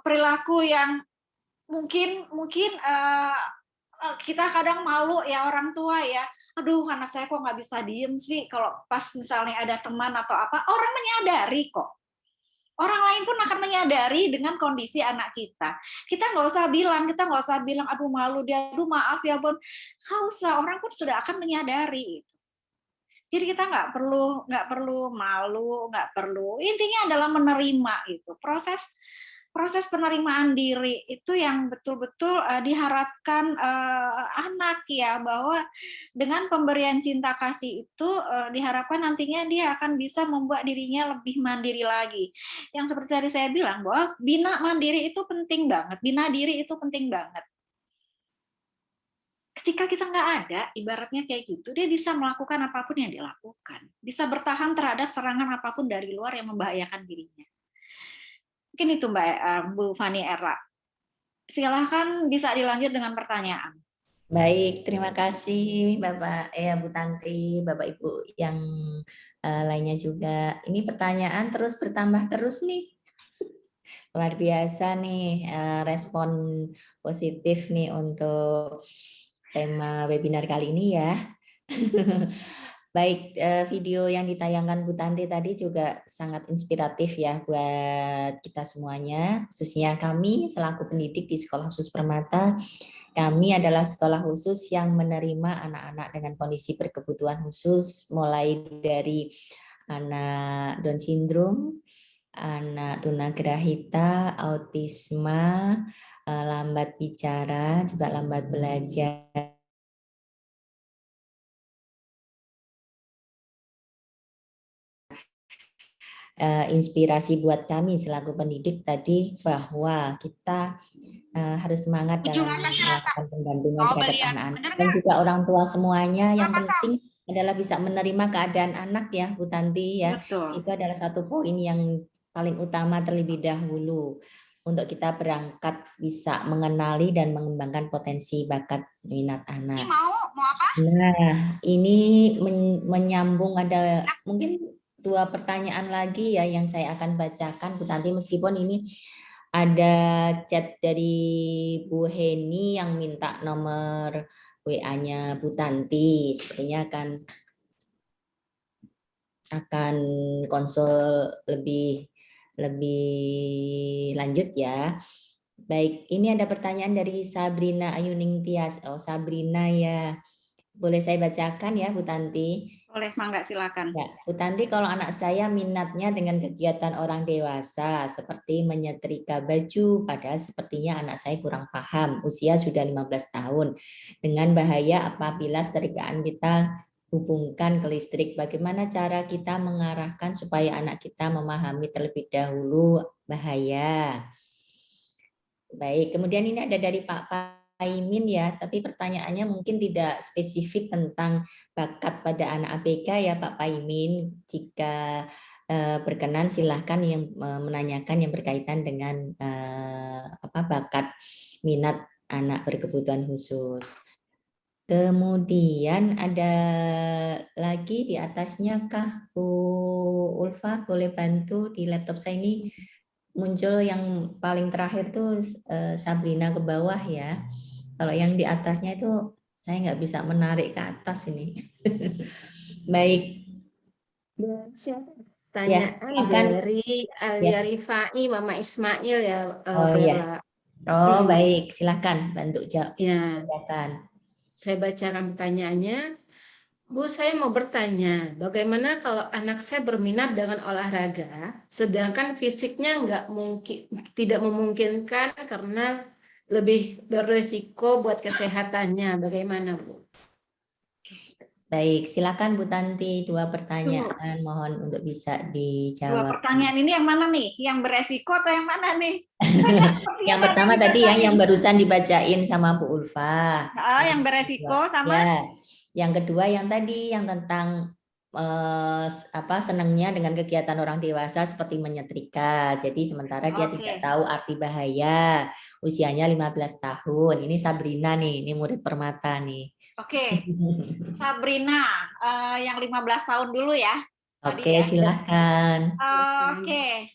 perilaku yang mungkin kita kadang malu ya orang tua ya, aduh anak saya kok nggak bisa diem sih kalau pas misalnya ada teman atau apa, orang menyadari kok. Orang lain pun akan menyadari dengan kondisi anak kita. Kita nggak usah bilang, aduh malu dia, aduh maaf ya Bun. Nggak usah, orang pun sudah akan menyadari. Jadi kita nggak perlu malu, nggak perlu. Intinya adalah menerima itu. Proses penerimaan diri itu yang betul-betul diharapkan anak ya, bahwa dengan pemberian cinta kasih itu diharapkan nantinya dia akan bisa membuat dirinya lebih mandiri lagi. Yang seperti tadi saya bilang bahwa bina mandiri itu penting banget, bina diri itu penting banget. Ketika kita nggak ada, ibaratnya kayak gitu, dia bisa melakukan apapun yang dilakukan, bisa bertahan terhadap serangan apapun dari luar yang membahayakan dirinya. Mungkin itu Bu Fani Era. Silahkan bisa dilanjut dengan pertanyaan. Baik, terima kasih Bapak Bu Tanti, Bapak Ibu yang lainnya juga. Ini pertanyaan terus bertambah terus nih. Luar biasa nih respon positif nih untuk tema webinar kali ini ya. Baik, video yang ditayangkan Bu Tanti tadi juga sangat inspiratif ya buat kita semuanya, khususnya kami selaku pendidik di Sekolah Khusus Permata. Kami adalah sekolah khusus yang menerima anak-anak dengan kondisi berkebutuhan khusus, mulai dari anak Down syndrome, anak tunagrahita, autisma, lambat bicara, juga lambat belajar. Inspirasi buat kami selaku pendidik tadi bahwa kita harus semangat dalam melakukan pendampingan terhadap anak-anak dan juga orang tua semuanya. Yang penting adalah bisa menerima keadaan anak ya Bu Tanti ya. Betul. Itu adalah satu poin yang paling utama terlebih dahulu untuk kita berangkat bisa mengenali dan mengembangkan potensi bakat minat anak. Ini mau apa? Nah, ini menyambung, ada mungkin 2 pertanyaan lagi ya yang saya akan bacakan Bu Tanti, meskipun ini ada chat dari Bu Heni yang minta nomor WA-nya Bu Tanti. Sepertinya akan konsul lebih lanjut ya. Baik, ini ada pertanyaan dari Sabrina Ayuning Tias. Oh, Sabrina ya. Boleh saya bacakan ya Bu Tanti? Boleh, Mangga, silakan. Ya, Bu Tanti, kalau anak saya minatnya dengan kegiatan orang dewasa seperti menyetrika baju, padahal sepertinya anak saya kurang paham, usia sudah 15 tahun. Dengan bahaya apabila setrikaan kita hubungkan ke listrik, bagaimana cara kita mengarahkan supaya anak kita memahami terlebih dahulu bahaya? Baik, kemudian ini ada dari Pak Paimin ya, tapi pertanyaannya mungkin tidak spesifik tentang bakat pada anak ABK ya Pak Paimin. Jika berkenan silahkan yang menanyakan yang berkaitan dengan bakat minat anak berkebutuhan khusus. Kemudian ada lagi di atasnya kah Bu Ulfa, boleh bantu di laptop saya ini muncul yang paling terakhir tuh Sabrina ke bawah ya. Kalau yang di atasnya itu saya nggak bisa menarik ke atas ini. Baik. Pertanyaan dari Alia Rifai, Mama Ismail ya. Oh iya. Oh baik, silakan bantu jawab. Ya. Saya bacakan pertanyaannya. Bu, saya mau bertanya, bagaimana kalau anak saya berminat dengan olahraga, sedangkan fisiknya tidak memungkinkan karena lebih berisiko buat kesehatannya, bagaimana Bu? Baik, silakan Bu Tanti, 2 pertanyaan mohon untuk bisa 2 dijawab. pertanyaan ini yang mana nih? Yang beresiko atau yang mana nih? Saya sepertinya Yang pertama tadi tadi yang dibacain. barusan dibacain sama Bu Ulfa. Yang beresiko sama Ya, yang kedua yang tadi yang tentang senangnya dengan kegiatan orang dewasa seperti menyetrika. Jadi sementara dia tidak Oke. tahu arti bahaya, usianya 15 tahun. Ini Sabrina nih, ini murid Permata nih. Oke, Sabrina, yang 15 tahun dulu ya. Tadi Oke, ya. silakan. Oke,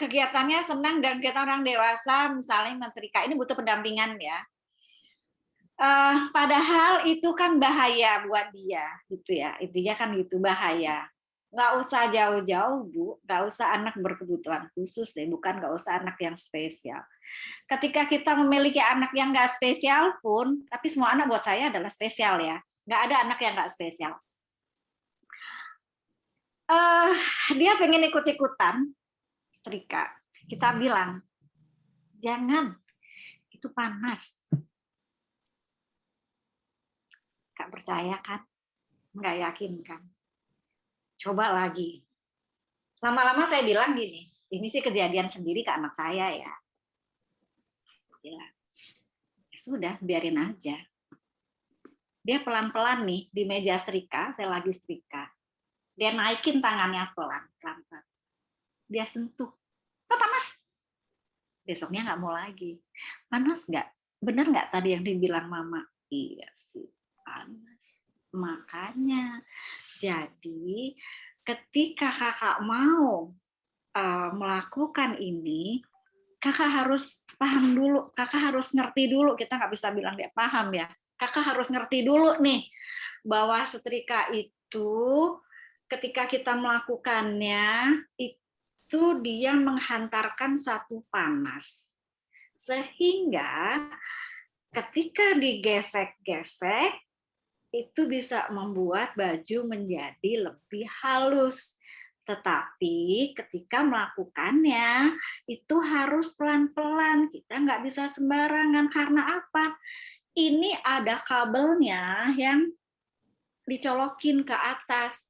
kegiatannya senang dan kegiatan orang dewasa, misalnya menyetrika, ini butuh pendampingan ya. Padahal itu kan bahaya buat dia, gitu ya. Intinya kan gitu, bahaya. Nggak usah jauh-jauh, Bu. Nggak usah anak berkebutuhan khusus deh, bukan nggak usah anak yang spesial. Ketika kita memiliki anak yang nggak spesial pun, tapi semua anak buat saya adalah spesial ya. Nggak ada anak yang nggak spesial. Dia pengen ikut-ikutan setrika. Kita bilang, jangan, itu panas. Nggak percaya kan? Nggak yakin kan? Coba lagi. Lama-lama saya bilang gini, ini sih kejadian sendiri ke anak saya ya. Bilang, ya sudah, biarin aja. Dia pelan-pelan nih di meja setrika, saya lagi setrika. Dia naikin tangannya pelan-pelan. Dia sentuh. Oh, panas. Besoknya nggak mau lagi. Panas nggak? Bener nggak tadi yang dibilang Mama? Iya sih, panas. Makanya, jadi ketika kakak mau melakukan ini, kakak harus paham dulu, kakak harus ngerti dulu. Kita nggak bisa bilang dia paham ya. Kakak harus ngerti dulu nih bahwa setrika itu ketika kita melakukannya itu dia menghantarkan satu panas. Sehingga ketika digesek-gesek itu bisa membuat baju menjadi lebih halus. Tetapi ketika melakukannya itu harus pelan-pelan. Kita nggak bisa sembarangan. Karena apa? Ini ada kabelnya yang dicolokin ke atas.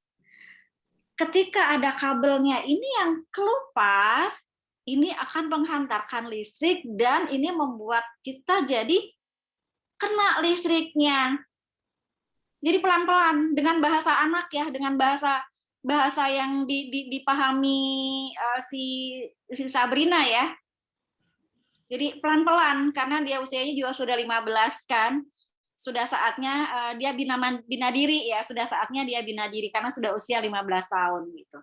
Ketika ada kabelnya ini yang kelupas, ini akan menghantarkan listrik dan ini membuat kita jadi kena listriknya. Jadi pelan-pelan dengan bahasa anak ya, dengan bahasa yang dipahami si Sabrina ya. Jadi pelan-pelan karena dia usianya juga sudah 15 kan. Sudah saatnya dia bina diri ya, sudah saatnya dia bina diri karena sudah usia 15 tahun gitu.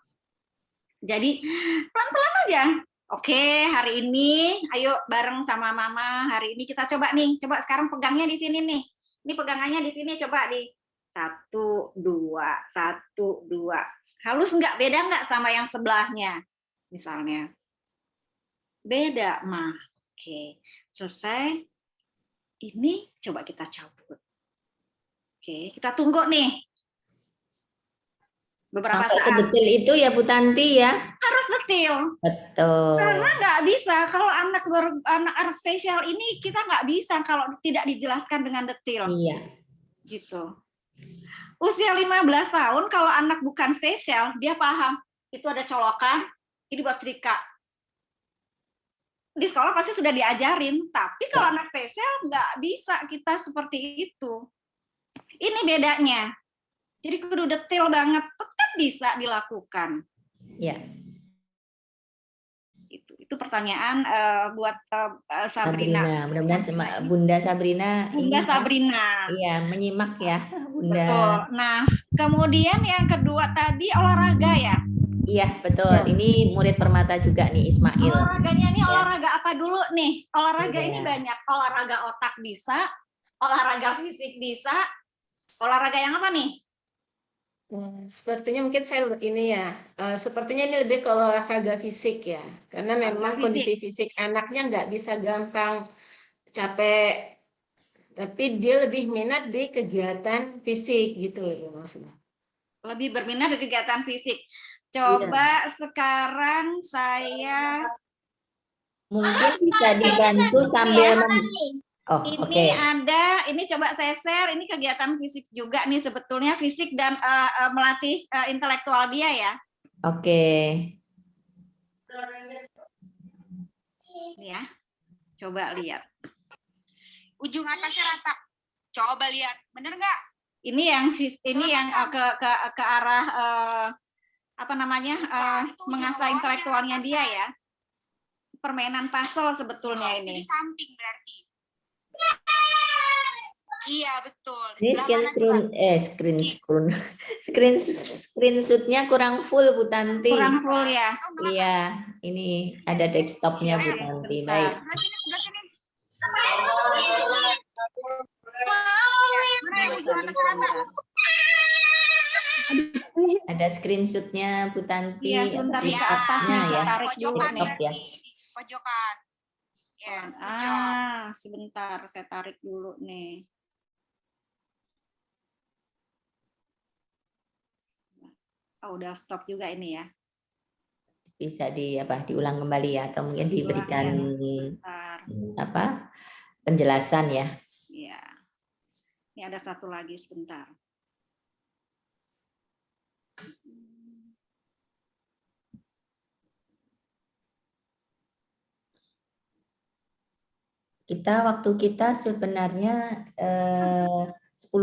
Jadi pelan-pelan aja. Oke, hari ini ayo bareng sama Mama. Hari ini kita coba nih. Coba sekarang pegangnya di sini nih. Ini pegangannya di sini coba di 1 2 1 2. Halus nggak? Beda nggak sama yang sebelahnya? Misalnya. Beda, mah. Oke, selesai. Ini coba kita cabut. Oke, kita tunggu nih. Beberapa Sampai saat. sedetil itu ya Bu Tanti ya? Harus detil. Betul. Karena nggak bisa kalau anak spesial ini kita nggak bisa kalau tidak dijelaskan dengan detil. Iya. Gitu. Usia 15 tahun kalau anak bukan spesial dia paham itu ada colokan, ini buat setrika. Di sekolah pasti sudah diajarin, tapi kalau anak spesial nggak bisa kita seperti itu. Ini bedanya. Jadi kudu detail banget, tetap bisa dilakukan. Ya. Itu pertanyaan buat Sabrina. Mudah-mudahan Bunda Sabrina. Bunda Sabrina. Iya, menyimak ya, Bunda. Betul. Nah, kemudian yang kedua tadi olahraga ya. Iya, betul. Ya. Ini murid Permata juga nih, Ismail. Olahraganya nih olahraga apa dulu nih? Olahraga ini banyak. Olahraga otak bisa, olahraga fisik bisa. Olahraga yang apa nih? Sepertinya mungkin saya ini ya, sepertinya ini lebih ke olahraga fisik ya, karena memang kondisi fisik anaknya nggak bisa gampang capek, tapi dia lebih minat di kegiatan fisik gitu ya maksudnya. Lebih berminat di kegiatan fisik. Coba sekarang saya mungkin bisa dibantu sambil Oh, Ini oke. ini coba saya share, ini kegiatan fisik juga nih sebetulnya, fisik dan melatih intelektual dia ya. Oke. Ini ya, coba lihat. Ujung atasnya rata. Coba lihat, bener nggak? Ini yang ke arah apa namanya mengasah intelektualnya dia ya. Permainan puzzle sebetulnya Itu di ini. samping berarti. Iya betul. Ini screenshotnya kurang full Bu Tanti. Kurang full ya. Iya, ini ada desktopnya Bu Tanti. Baik. Sebelah sini, sebelah sini. Mana yang ujung atas rata? Ada screenshotnya Bu Tanti. Iya, sebentar di ke atas nih, stopnya saya ya. tarik dulu Pojokan nih. Desktop ya. Pojokan. Yes, good job. Sebentar, saya tarik dulu nih. Oh, udah stop juga ini ya. Bisa diulang kembali ya, atau mungkin diberikan Sebentar. penjelasan ya. Iya. Ini ada satu lagi sebentar. Waktu kita sebenarnya 10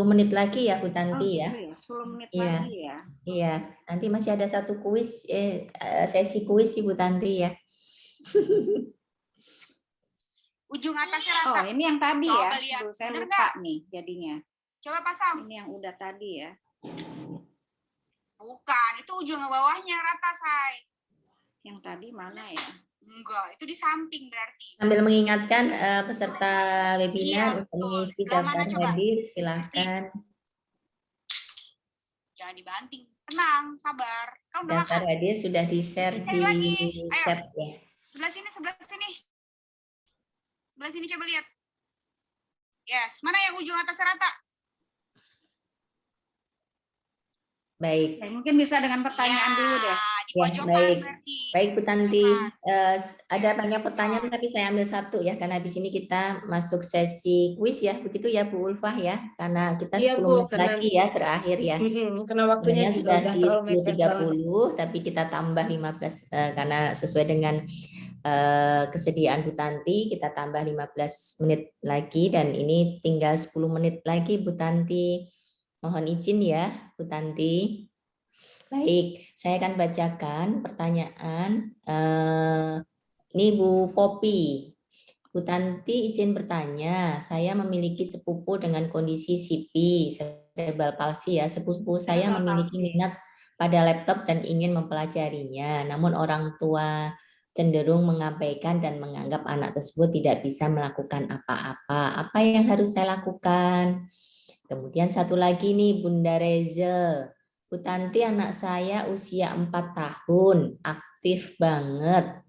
menit lagi ya Bu Tanti ya. 10 menit Iya. lagi ya. Iya, nanti masih ada satu kuis, sesi kuis Ibu Tanti ya. Ujung atasnya rata. Oh, ini yang tadi Coba ya. lihat. Aduh, saya Bener lupa nih jadinya. Coba pasang. Ini yang udah tadi ya. Bukan, itu ujung bawahnya rata, Say. Yang tadi mana ya? Enggak, itu di samping berarti. Sambil mengingatkan peserta webinar Iya, untuk betul. mengisi Sebelah mana daftar coba? hadir, silakan. Jangan dibanting. Tenang, sabar. Kamu udah Daftar makan? hadir sudah di-share di Cari lagi. Ayo. chat ya. Sebelah sini, sebelah sini. Sebelah sini coba lihat. Yes, mana yang ujung atas rata? Baik. Mungkin bisa dengan pertanyaan dulu deh. Di Ya, pojokan baik. berarti. Baik Bu Tanti, Pojokan. ada banyak pertanyaan tapi saya ambil satu ya, karena habis ini kita masuk sesi kuis ya, begitu ya Bu Ulfah ya, karena kita Iya, 10 Bu, menit karena lagi ya terakhir ya. karena waktunya Sebenarnya juga sudah udah di terlalu mepet banget. 10.30, tapi kita tambah 15 karena sesuai dengan kesediaan Bu Tanti, kita tambah 15 menit lagi dan ini tinggal 10 menit lagi Bu Tanti. Mohon izin ya Bu Tanti. Baik, saya akan bacakan pertanyaan. Ini Bu Popi. Bu Tanti izin bertanya, saya memiliki sepupu dengan kondisi CP, cerebral palsy ya. Sepupu saya memiliki minat pada laptop dan ingin mempelajarinya. Namun orang tua cenderung mengabaikan dan menganggap anak tersebut tidak bisa melakukan apa-apa. Apa yang harus saya lakukan? Kemudian satu lagi nih Bunda Rezel. Bu Tanti, anak saya usia 4 tahun, aktif banget.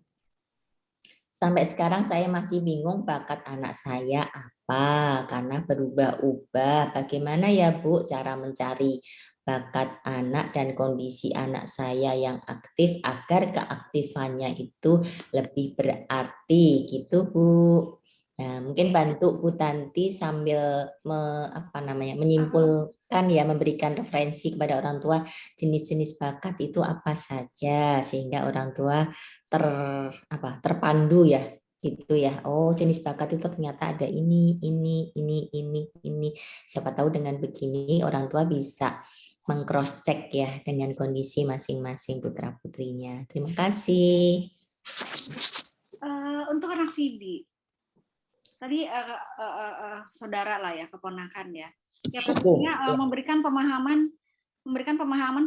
Sampai sekarang saya masih bingung bakat anak saya apa, karena berubah-ubah. Bagaimana ya Bu cara mencari bakat anak dan kondisi anak saya yang aktif agar keaktifannya itu lebih berarti gitu Bu. Nah, mungkin bantu Bu Tanti sambil menyimpulkan ya, memberikan referensi kepada orang tua jenis-jenis bakat itu apa saja sehingga orang tua terpandu ya gitu ya. Oh, jenis bakat itu ternyata ada ini. Siapa tahu dengan begini orang tua bisa meng-cross check ya dengan kondisi masing-masing putra-putrinya. Terima kasih. Untuk anak Sidi. Tadi saudara lah ya, keponakan ya. Ya tentunya memberikan pemahaman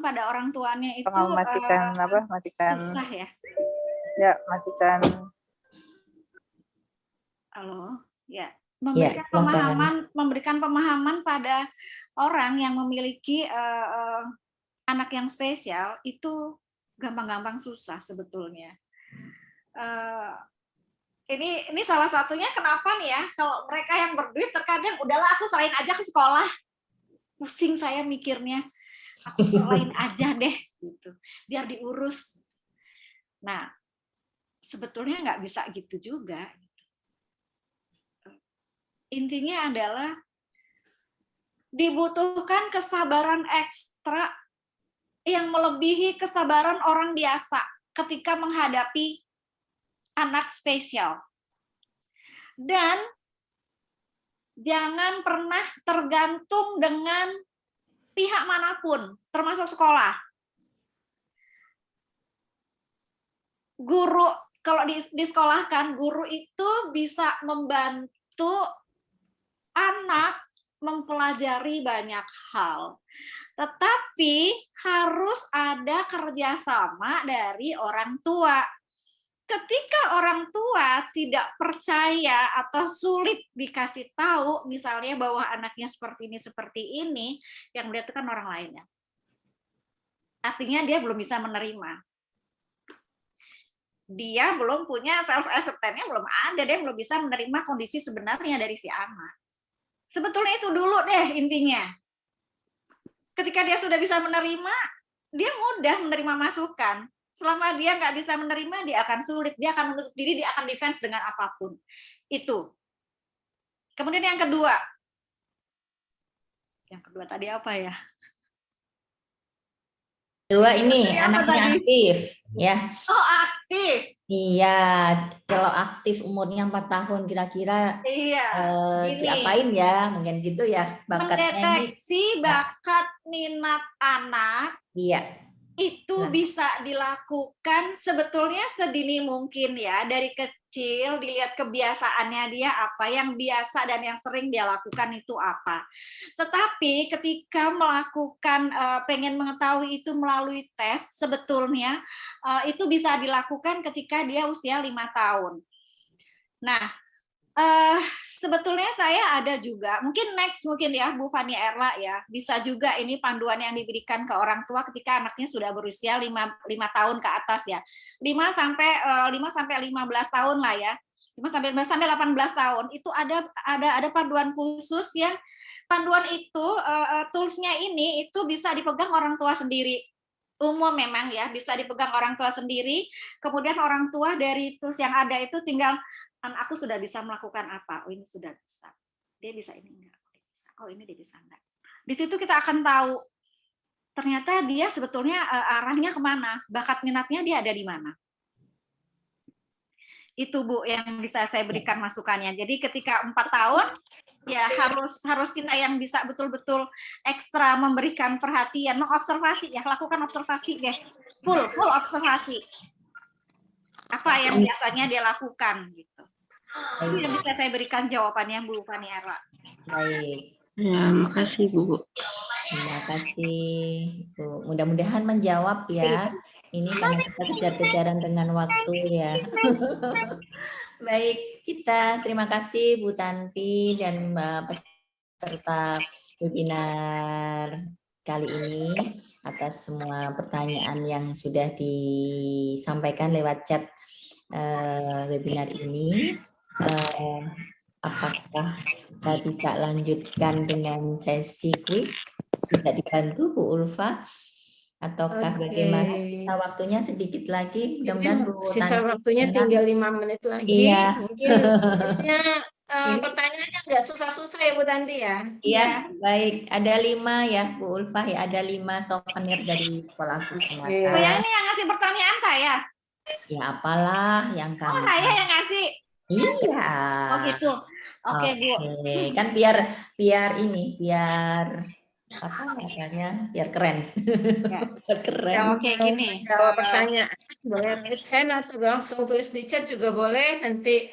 pada orang tuanya itu matikan susah ya. Ya, matikan. Halo, ya. Memberikan pemahaman pada orang yang memiliki anak yang spesial itu gampang-gampang susah sebetulnya. Ini salah satunya kenapa nih ya, kalau mereka yang berduit terkadang udahlah aku serahin aja ke sekolah, pusing saya mikirnya, aku serahin aja deh gitu biar diurus. Nah sebetulnya nggak bisa gitu juga, intinya adalah dibutuhkan kesabaran ekstra yang melebihi kesabaran orang biasa ketika menghadapi anak spesial. Dan jangan pernah tergantung dengan pihak manapun, termasuk sekolah. Guru, kalau di sekolah kan, guru itu bisa membantu anak mempelajari banyak hal. Tetapi harus ada kerjasama dari orang tua. Ketika orang tua tidak percaya atau sulit dikasih tahu, misalnya bahwa anaknya seperti ini, yang melihat itu kan orang lainnya. Artinya dia belum bisa menerima. Dia belum punya self-acceptance-nya, belum ada, dia belum bisa menerima kondisi sebenarnya dari si anak. Sebetulnya itu dulu deh intinya. Ketika dia sudah bisa menerima, dia mudah menerima masukan. Selama dia nggak bisa menerima, dia akan sulit, dia akan menutup diri, dia akan defense dengan apapun. Itu. Kemudian yang kedua tadi apa ya? Kedua ini Tadi apa anaknya tadi? aktif, ya. Oh, aktif. Iya, kalau aktif umurnya 4 tahun kira-kira Iya. Gini. diapain ya? Mungkin gitu ya bakatnya ini. Mendeteksi bakat minat anak. Iya. Itu bisa dilakukan sebetulnya sedini mungkin ya, dari kecil dilihat kebiasaannya dia apa, yang biasa dan yang sering dia lakukan itu apa. Tetapi ketika melakukan pengen mengetahui itu melalui tes, sebetulnya itu bisa dilakukan ketika dia usia 5 tahun. Nah, sebetulnya saya ada juga, mungkin next ya Bu Fani Erla ya, bisa juga ini panduan yang diberikan ke orang tua ketika anaknya sudah berusia 5 tahun ke atas ya. 5 sampai 15 tahun lah ya. 5 sampai 18 tahun itu ada panduan khusus yang panduan itu tools-nya ini itu bisa dipegang orang tua sendiri. Umum memang ya, bisa dipegang orang tua sendiri. Kemudian orang tua dari tools yang ada itu tinggal aku sudah bisa melakukan apa? Oh, ini sudah bisa. Dia bisa ini enggak? Oh, ini dia bisa enggak? Di situ kita akan tahu ternyata dia sebetulnya arahnya kemana, bakat minatnya dia ada di mana. Itu Bu yang bisa saya berikan masukannya. Jadi ketika 4 tahun ya harus kita yang bisa betul-betul ekstra memberikan perhatian, mengobservasi ya, lakukan observasi deh. Full observasi. Apa yang biasanya dia lakukan gitu. Itu yang bisa saya berikan jawabannya Bu Fani Erla. Baik. Ya, makasih Bu. Terima kasih Bu. Mudah-mudahan menjawab ya. Ini karena kita kejar-kejaran dengan waktu ya. Baik, kita terima kasih Bu Tanti dan peserta webinar kali ini atas semua pertanyaan yang sudah disampaikan lewat chat webinar ini. Apakah kita bisa lanjutkan dengan sesi quiz? Bisa dibantu Bu Ulfa? Ataukah bagaimana? Sisa waktunya sedikit lagi. Mudah-mudahan Bu Sisa Tanti waktunya senang. tinggal 5 menit lagi. Iya. Mungkin quiznya pertanyaannya nggak susah-susah ya Bu Tanti ya? Iya, baik. Ada 5 ya Bu Ulfa ya. Ada 5 souvenir dari Sekolah Khusus Permata. Oh ya, ini yang ngasih pertanyaan saya? Ya apalah yang kamu. Oh, saya yang ngasih? Iya. Oh gitu. Oke, Bu. Kan biar ini, biar apa namanya? Biar keren. Ya. Biar keren. Ya, oke, gini. Jawab pertanyaan boleh raise hand atau langsung tulis di chat juga boleh. Nanti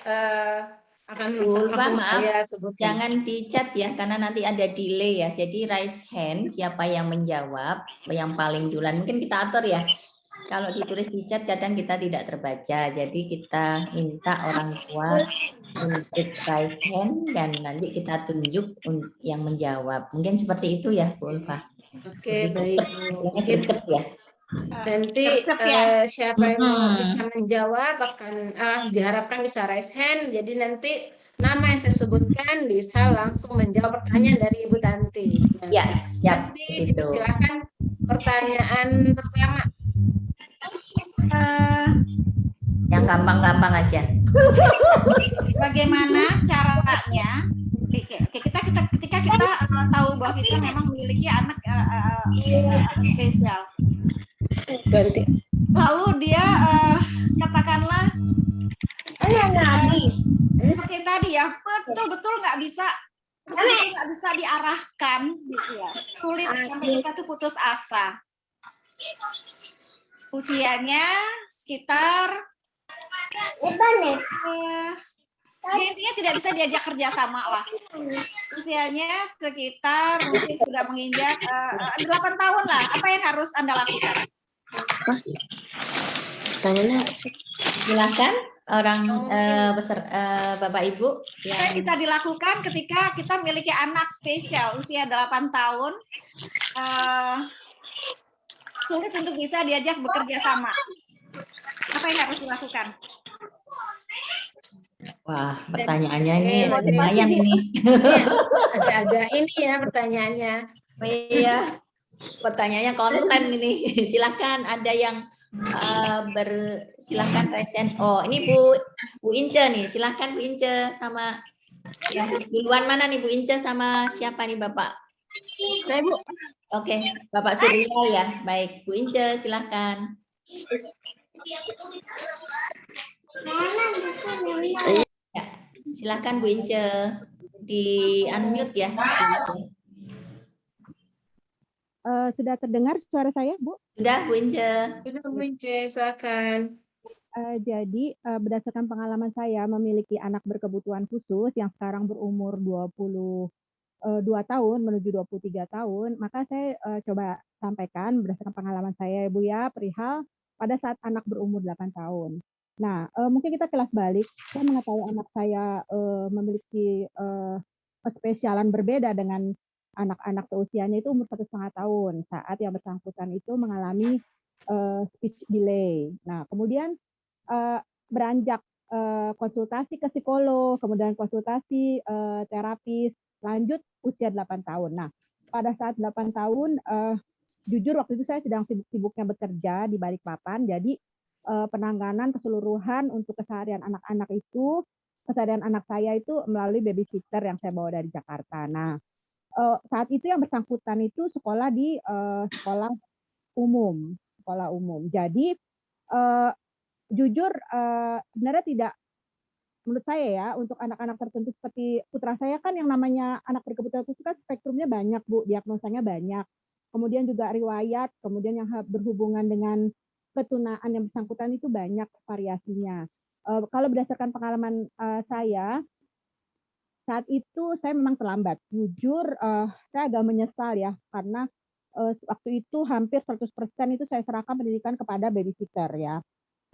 akan langsung maaf, saya sebutkan. jangan di chat ya, karena nanti ada delay ya. Jadi raise hand, siapa yang menjawab, yang paling duluan. Mungkin kita atur ya. Kalau ditulis di chat kadang kita tidak terbaca. Jadi kita minta orang tua untuk raise hand dan nanti kita tunjuk yang menjawab. Mungkin seperti itu ya, Bu Ulfa. Oke, baik. Gercep ya. Nanti siapa yang bisa menjawab akan diharapkan bisa raise hand. Jadi nanti nama yang saya sebutkan bisa langsung menjawab pertanyaan dari Ibu Tanti. Ya, siap. Nanti silakan pertanyaan pertama. Yang gampang-gampang aja. Bagaimana caranya ketika kita tahu bahwa kita memang memiliki anak spesial, lalu dia katakanlah seperti tadi ya, betul-betul nggak bisa diarahkan gitu ya, sulit sampai kita tuh putus asa. Usianya sekitar intinya tidak bisa diajak kerja sama lah. Usianya sekitar mungkin sudah menginjak 8 tahun lah. Apa yang harus Anda lakukan? Silakan orang Bapak Ibu Apa yang bisa dilakukan ketika kita memiliki anak spesial usia 8 tahun, sulit untuk bisa diajak bekerja sama. Apa yang harus dilakukan? Wah, pertanyaannya ini lumayan ini. Agak-agak ini ya pertanyaannya. Iya, pertanyaannya konten ini. Silakan ada yang silakan resen. Oh, ini Bu Ince nih. Silakan Bu Ince sama yang duluan mana nih Bu Ince sama siapa nih Bapak? Saya Bu. Oke, Bapak Surya ya. Baik, Bu Ince silakan. Ya, silakan Bu Ince di unmute ya. Sudah terdengar suara saya, Bu? Sudah, Bu Ince. Sudah Bu Ince, silakan. Jadi berdasarkan pengalaman saya memiliki anak berkebutuhan khusus yang sekarang berumur 22 tahun menuju 23 tahun, maka saya coba sampaikan berdasarkan pengalaman saya, Bu ya, perihal pada saat anak berumur 8 tahun. Nah, mungkin kita kelas balik, saya mengetahui anak saya memiliki kespesialan berbeda dengan anak-anak seusianya itu umur 1,5 tahun saat yang bersangkutan itu mengalami speech delay. Nah, kemudian beranjak konsultasi ke psikolog, kemudian konsultasi terapis, lanjut usia 8 tahun. Nah, pada saat 8 tahun, jujur waktu itu saya sedang sibuk-sibuknya bekerja di Balikpapan, jadi penanganan keseluruhan untuk keseharian anak-anak itu, keseharian anak saya itu melalui babysitter yang saya bawa dari Jakarta. Nah, saat itu yang bersangkutan itu sekolah di sekolah umum. Jadi jujur sebenarnya tidak, menurut saya ya, untuk anak-anak tertentu seperti putra saya kan yang namanya anak berkebutuhan khusus kan spektrumnya banyak Bu, diagnosanya banyak. Kemudian juga riwayat, kemudian yang berhubungan dengan ketunaan yang bersangkutan itu banyak variasinya. Kalau berdasarkan pengalaman saya, saat itu saya memang terlambat. Jujur saya agak menyesal ya, karena waktu itu hampir 100% itu saya serahkan pendidikan kepada babysitter ya.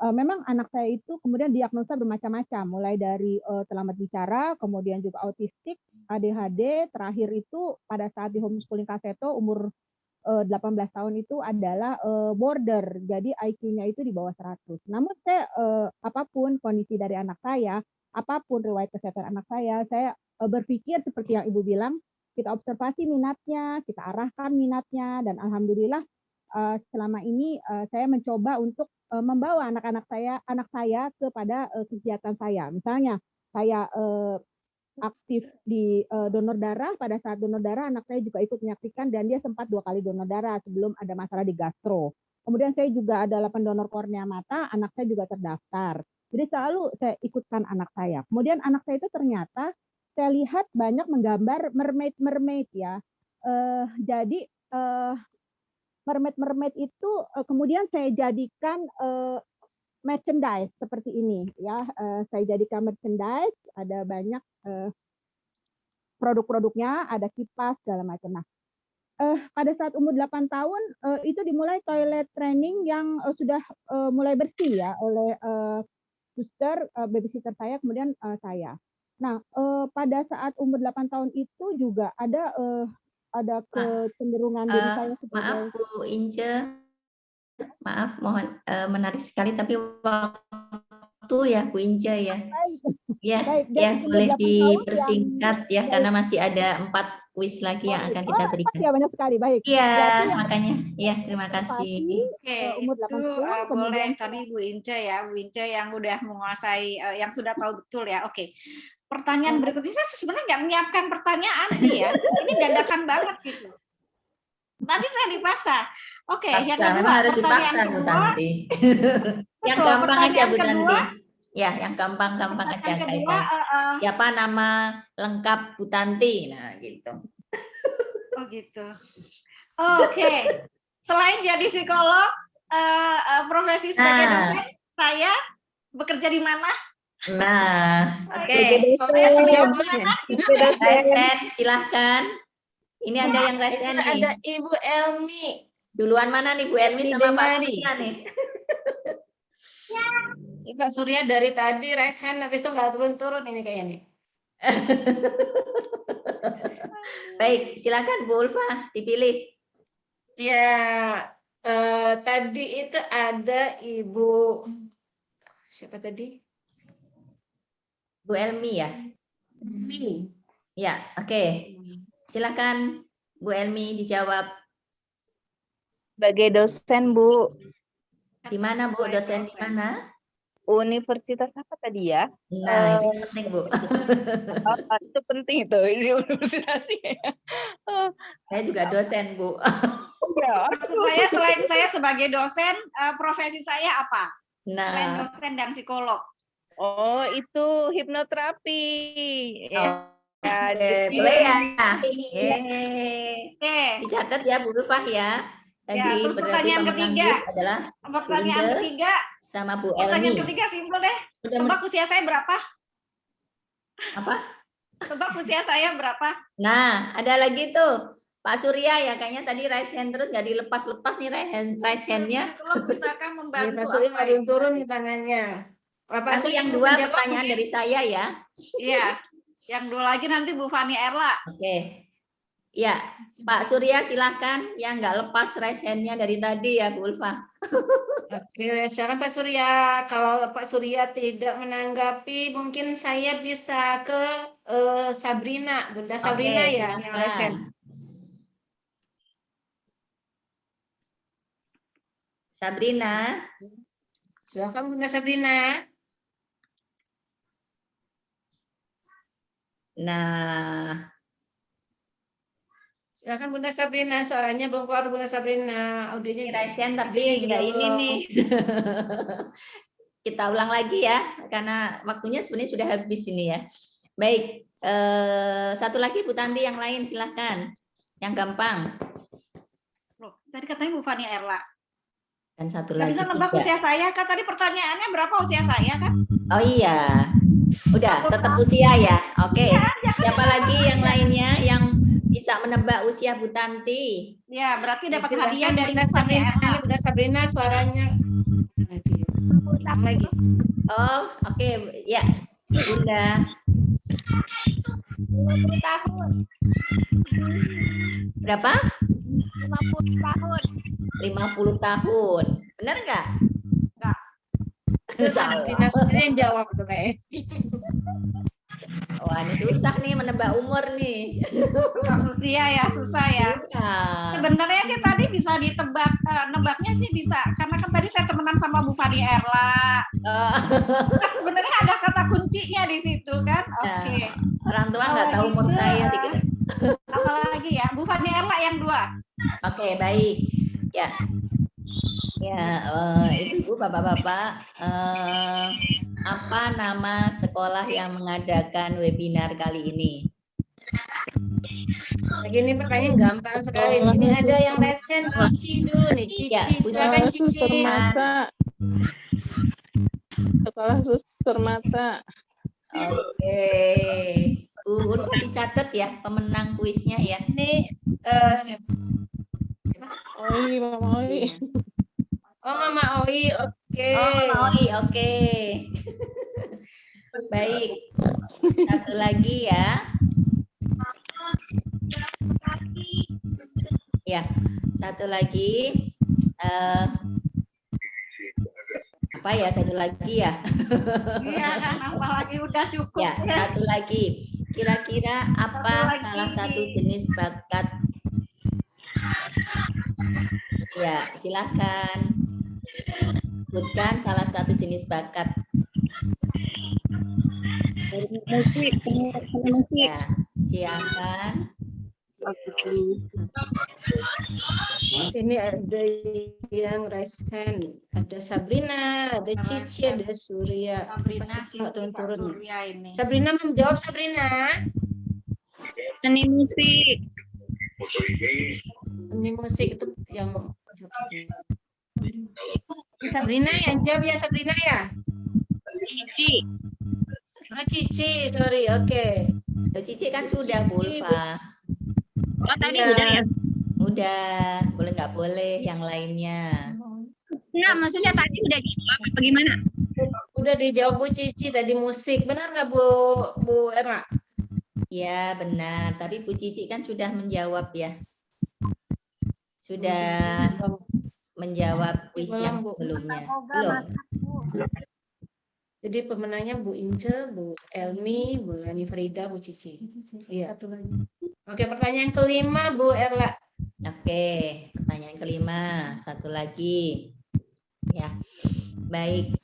Memang anak saya itu kemudian diagnosa bermacam-macam, mulai dari terlambat bicara, kemudian juga autistik, ADHD, terakhir itu pada saat di homeschooling Kaseto umur 18 tahun itu adalah border, jadi IQ-nya itu di bawah 100. Namun saya apapun kondisi dari anak saya, apapun riwayat kesehatan anak saya berpikir seperti yang Ibu bilang, kita observasi minatnya, kita arahkan minatnya, dan alhamdulillah selama ini saya mencoba untuk membawa anak saya kepada kegiatan saya. Misalnya saya aktif di donor darah, pada saat donor darah anak saya juga ikut menyaksikan dan dia sempat 2 kali donor darah sebelum ada masalah di gastro. Kemudian saya juga adalah pendonor kornea mata, anak saya juga terdaftar. Jadi selalu saya ikutkan anak saya. Kemudian anak saya itu ternyata saya lihat banyak menggambar mermaid ya. Jadi mermaid itu kemudian saya jadikan merchandise seperti ini ya. Saya jadikan merchandise, ada banyak produk-produknya, ada kipas segala macam. Nah, pada saat umur 8 tahun itu dimulai toilet training yang sudah mulai bersih ya oleh suster, babysitter saya, kemudian saya. Nah, pada saat umur 8 tahun itu juga ada kecenderungan diri saya sebagai... Maaf Bu Ince, maaf mohon menarik sekali tapi waktu ya Bu Ince ya. Ya, ya boleh dipersingkat ya karena masih ada 4 kuis lagi yang akan kita berikan. Ya banyak sekali, baik. Iya, makanya ya terima kasih. Oke, itu boleh tadi Bu Ince ya, Bu Ince yang udah menguasai, yang sudah tahu betul ya. Oke. pertanyaan berikutnya saya sebenarnya nggak menyiapkan pertanyaan sih ya. Ini dadakan banget gitu. Tadi saya dipaksa. Oke, yang Paksa, kedua, memang harus pertanyaan dipaksa Bu kedua. Tanti. Yang Betul, gampang aja pertanyaan Bu Tanti. kedua. Ya, yang gampang-gampang aja Pertanyaan kedua, kaitan. Siapa nama lengkap Bu Tanti? Nah, gitu. oh gitu. Oke. Selain jadi psikolog, profesi sebagai dosen, saya bekerja di mana? Nah, oke. Kalau saya kerja di mana? Resen, silahkan. Ini ada yang Itu resen nih. ada Ibu Elmi. Duluan mana nih Bu Elmi Elmi sama Pak Demari. Surya nih? Ini Pak Surya dari tadi raise hand, habis itu nggak turun-turun ini kayaknya nih. Baik, silakan Bu Ulfa dipilih. Ya, tadi itu ada Ibu siapa tadi? Bu Elmi ya? Elmi. Ya, oke. Silakan Bu Elmi dijawab. Sebagai dosen, Bu. Di mana Bu? Dosen di mana? Universitas apa tadi ya? Nah, itu penting Bu. Itu penting itu, ini universitasnya. Saya juga dosen Bu. Ya. Maksud saya selain saya sebagai dosen, profesi saya apa? Selain Nah, dosen dan psikolog. Oh, itu hipnoterapi. oh, Ya, oke, jadi- boleh ya? Oke. Dicatat ya Bu Ulfa ya. Tadi Ya, terus berarti pertanyaan pemenang ketiga. bis adalah Pertanyaan Inde ketiga. sama Bu Pertanyaan Elmi. ketiga simpel deh. Udah Tebak usia saya berapa? apa? Tebak usia saya berapa? Nah, ada lagi tuh Pak Surya ya, kayaknya tadi raise hand terus nggak dilepas-lepas nih raise hand-nya. Tolong misalkan Ya, membantu. Pak Surya apa nggak ini? turun nih tangannya. Pak Nanti Surya yang mau dua menjawab pertanyaan mungkin? dari saya ya. Iya. Yang dua lagi nanti Bu Fani Erla. Oke. Ya, Pak Surya silahkan yang nggak lepas raise hand-nya dari tadi ya Bu Ulfa. Oke, silakan Pak Surya. Kalau Pak Surya tidak menanggapi, mungkin saya bisa ke Sabrina, Bunda Sabrina Oke, ya, yang raise hand. Sabrina. Silakan Bunda Sabrina. Nah, Silakan Bunda Sabrina, suaranya belum keluar Bunda Sabrina. Audionya raise hand tapi juga nggak ini belum. nih. Kita ulang lagi ya, karena waktunya sebenarnya sudah habis ini ya. Baik, satu lagi Bu Tanti yang lain silahkan. Yang gampang. Loh, tadi katanya Bu Fani Erla. Dan satu Nggak lagi bisa nebak tiga. usia saya. Kan tadi pertanyaannya berapa usia saya kan? Oh iya, udah tetap usia ya. Oke, siapa lagi yang lainnya yang bisa menebak usia Bu Tanti? Ya, berarti dapat Silakan hadiah dari Bunda Bu Fani Sabrina. Erla. Ini Bunda Sabrina suaranya. Ulang lagi. Oh, oke, ya, Bunda. 50 tahun. Berapa? 50 tahun. 50 tahun. Benar nggak? Nggak. Itu Sabrina sendiri yang jawab tuh kayak. Wah, ini susah nih menebak umur nih. Usia ya, susah ya. Ya. Sebenarnya sih tadi bisa ditebak, nebaknya sih bisa. Karena kan tadi saya temenan sama Bu Fani Erla. Kan sebenarnya ada kata kuncinya di situ kan. Oke. Orang tua nggak tahu umur gitu, saya dikira. Apalagi ya, Bu Fani Erla yang dua. Oke, baik. Ya. Ya, Ibu, Bapak-bapak, apa nama sekolah yang mengadakan webinar kali ini? Begini pertanyaan gampang sekali. Ini ada yang raise hand, Cici dulu nih, Cici. Ya, Silakan Cici. Permata. Sekolah Suster Mata. Oke. Bu Ulfa dicatat ya pemenang kuisnya ya. Ini siapa? Oi, Mama Oi. Oh, Mama Oi, oke. Oh, Mama Oi, oke. Baik. Satu lagi ya. Ya, satu lagi. Apa ya, satu lagi ya? Iya kan, apalagi udah cukup. Ya, satu lagi. Kira-kira apa Satu lagi. salah satu jenis bakat? Ya, silakan. Sebutkan salah satu jenis bakat. musik, seni musik. Ya, silakan. Ini ada yang raise hand. Ada Sabrina, ada Cici, ada Surya. Sabrina, Pasti nggak turun-turun. Surya ini. Sabrina menjawab, Sabrina. Seni musik. Ini musik itu yang Sabrina yang jawab ya, Sabrina ya. Cici. Oh, Cici, sorry, oke. Cici kan sudah Pulpa. Oh, tadi Iya. udah ya? Udah, boleh nggak boleh yang lainnya. Enggak, maksudnya tadi udah dijawab apa gimana? Udah dijawab Bu Cici tadi musik. Benar nggak Bu Erna? Ya benar, tapi Bu Cici kan sudah menjawab ya. Sudah menjawab kuis yang Belum, Bu. sebelumnya. Belum. Jadi pemenangnya Bu Ince, Bu Elmi, Bu Lani Frida, Bu Cici. Iya. Satu lagi. Oke, pertanyaan kelima Bu Erla. Oke, pertanyaan kelima, satu lagi. Ya, baik.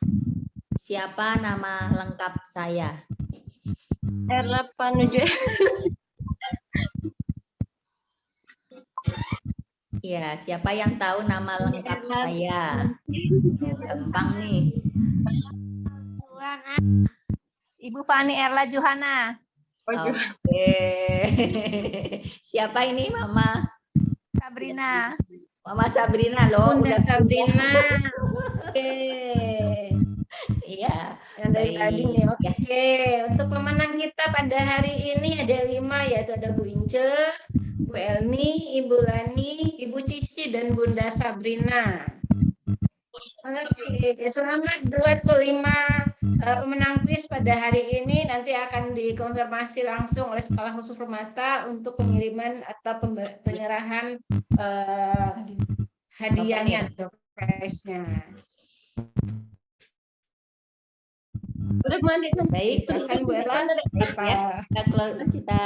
Siapa nama lengkap saya? Erla Panuju. Ya, siapa yang tahu nama lengkap saya? Gampang nih. Ibu Fani Erla Johana. Oke. Siapa ini Mama? Sabrina. Mama Sabrina loh. Bunda udah Sabrina. Oke. Iya. Yang dari Baik. tadi nih. Oke. Untuk pemenang kita pada hari ini ada 5, yaitu ada Bu Ince, Bu Elmi, Ibu Lani, Ibu Cici, dan Bunda Sabrina. Oke, selamat buat kelima pemenang kuis pada hari ini. Nanti akan dikonfirmasi langsung oleh Sekolah Khusus Permata untuk pengiriman atau penyerahan hadiahnya, door prize-nya. Udah mandi Baik, Silakan Bu Erla. baik ya. Kita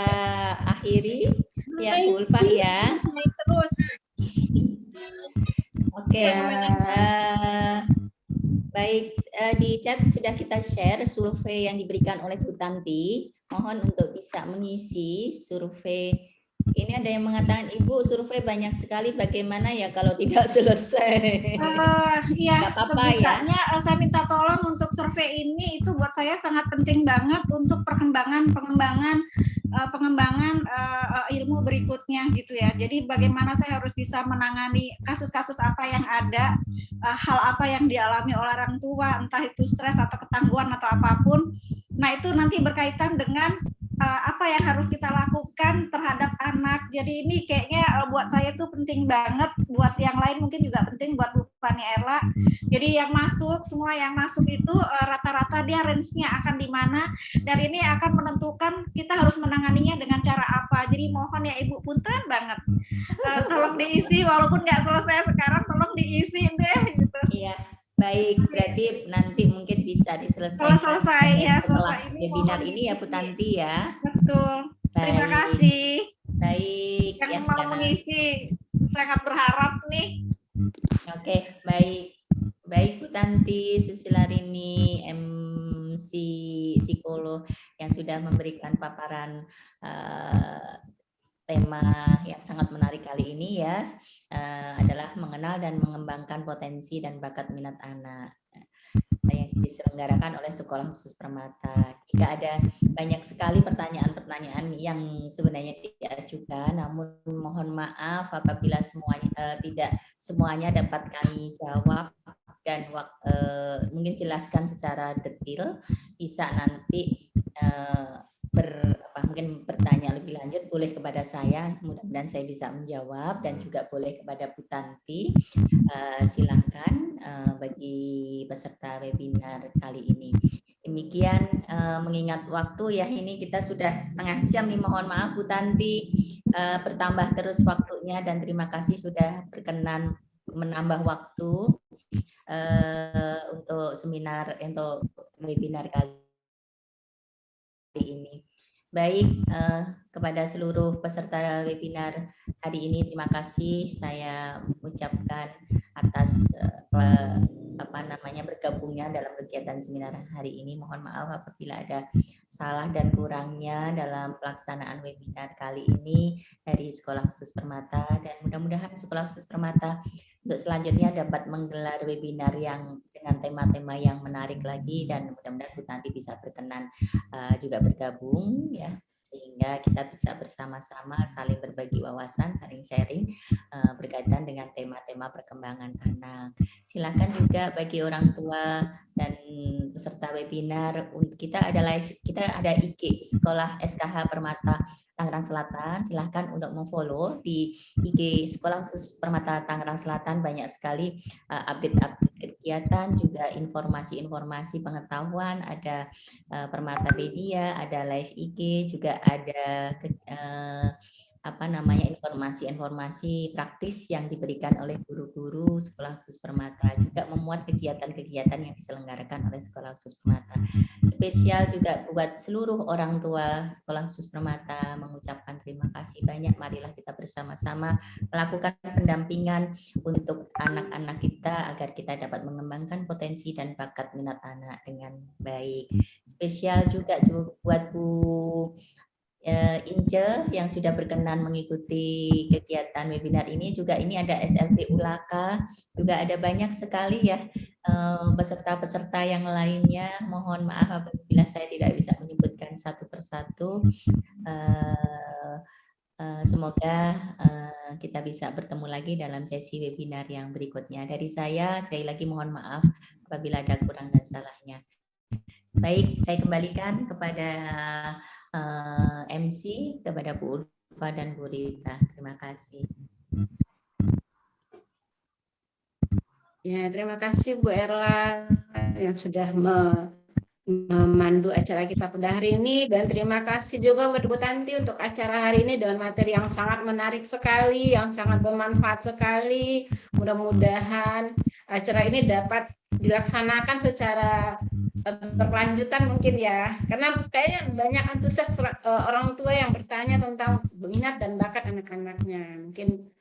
akhiri ya Pulpa ya. terus. Oke, baik, di chat sudah kita share survei yang diberikan oleh Bu Tanti. Mohon untuk bisa mengisi survei. Ini ada yang mengatakan, Ibu, survei banyak sekali, bagaimana ya kalau tidak selesai? Iya, Nggak apa-apa ya. sebisanya saya minta tolong untuk survei ini, itu buat saya sangat penting banget untuk pengembangan ilmu berikutnya gitu ya. Jadi bagaimana saya harus bisa menangani kasus-kasus apa yang ada, hal apa yang dialami oleh orang tua, entah itu stres atau ketangguhan atau apapun. Nah, itu nanti berkaitan dengan apa yang harus kita lakukan terhadap anak. Jadi ini kayaknya buat saya itu penting banget, buat yang lain mungkin juga penting, buat Bu Fani Erla. Jadi yang masuk, semua yang masuk itu rata-rata dia range-nya akan di mana, dan ini akan menentukan kita harus menanganinya dengan cara apa. Jadi mohon ya Ibu, punten banget. Tolong diisi, walaupun nggak selesai sekarang, tolong diisi deh. Gitu. Iya. Baik, berarti nanti mungkin bisa diselesaikan Selesai ya, setelah selesai ini. webinar ini ya Bu Tanti ya. Betul. Terima Baik. kasih. Baik. Yang ya, mau karena- mengisi, sangat berharap nih. Oke, baik. Baik Bu Tanti, Susilarini, MC psikolog yang sudah memberikan paparan tema yang sangat menarik kali ini ya, adalah mengenal dan mengembangkan potensi dan bakat minat anak yang diselenggarakan oleh Sekolah Khusus Permata. Jika ada banyak sekali pertanyaan-pertanyaan yang sebenarnya diajukan, namun mohon maaf apabila tidak semuanya dapat kami jawab dan mungkin jelaskan secara detail. Bisa nanti mungkin bertanya lebih lanjut boleh kepada saya, mudah-mudahan saya bisa menjawab, dan juga boleh kepada Bu Tanti. Silakan bagi peserta webinar kali ini. Demikian, mengingat waktu ya, ini kita sudah setengah jam nih, mohon maaf Bu Tanti, bertambah terus waktunya, dan terima kasih sudah berkenan menambah waktu untuk webinar kali ini. Baik, kepada seluruh peserta webinar hari ini, terima kasih saya ucapkan atas bergabungnya dalam kegiatan seminar hari ini. Mohon maaf apabila ada salah dan kurangnya dalam pelaksanaan webinar kali ini dari Sekolah Khusus Permata, dan mudah-mudahan Sekolah Khusus Permata untuk selanjutnya dapat menggelar webinar yang dengan tema-tema yang menarik lagi, dan mudah-mudahan Bu Tanti bisa berkenan juga bergabung ya, sehingga kita bisa bersama-sama saling berbagi wawasan, saling sharing berkaitan dengan tema-tema perkembangan anak. Silakan juga bagi orang tua dan peserta webinar, kita ada IG Sekolah SKH Permata Tangerang Selatan. Silahkan untuk memfollow di IG Sekolah Khusus Permata Tangerang Selatan. Banyak sekali update-update kegiatan, juga informasi-informasi pengetahuan, ada Permatapedia, ada live IG, juga ada informasi-informasi praktis yang diberikan oleh guru-guru Sekolah Khusus Permata, juga memuat kegiatan-kegiatan yang diselenggarakan oleh Sekolah Khusus Permata. Spesial juga buat seluruh orang tua Sekolah Khusus Permata, mengucapkan terima kasih banyak. Marilah kita bersama-sama melakukan pendampingan untuk anak-anak kita agar kita dapat mengembangkan potensi dan bakat minat anak dengan baik. Spesial juga buat Bu Ince yang sudah berkenan mengikuti kegiatan webinar ini. Juga ini ada SLP Ulaka, juga ada banyak sekali ya peserta-peserta yang lainnya. Mohon maaf apabila saya tidak bisa menyebutkan satu persatu. Semoga kita bisa bertemu lagi dalam sesi webinar yang berikutnya. Dari saya sekali lagi mohon maaf apabila ada kurang dan salahnya. Baik, saya kembalikan kepada MC, kepada Bu Ulfa dan Bu Rita. Terima kasih. Ya, terima kasih Bu Erla yang sudah memandu acara kita pada hari ini, dan terima kasih juga buat Bu Tanti untuk acara hari ini dengan materi yang sangat menarik sekali, yang sangat bermanfaat sekali. Mudah-mudahan acara ini dapat dilaksanakan secara berkelanjutan mungkin ya, karena kayaknya banyak antusias orang tua yang bertanya tentang minat dan bakat anak-anaknya. Mungkin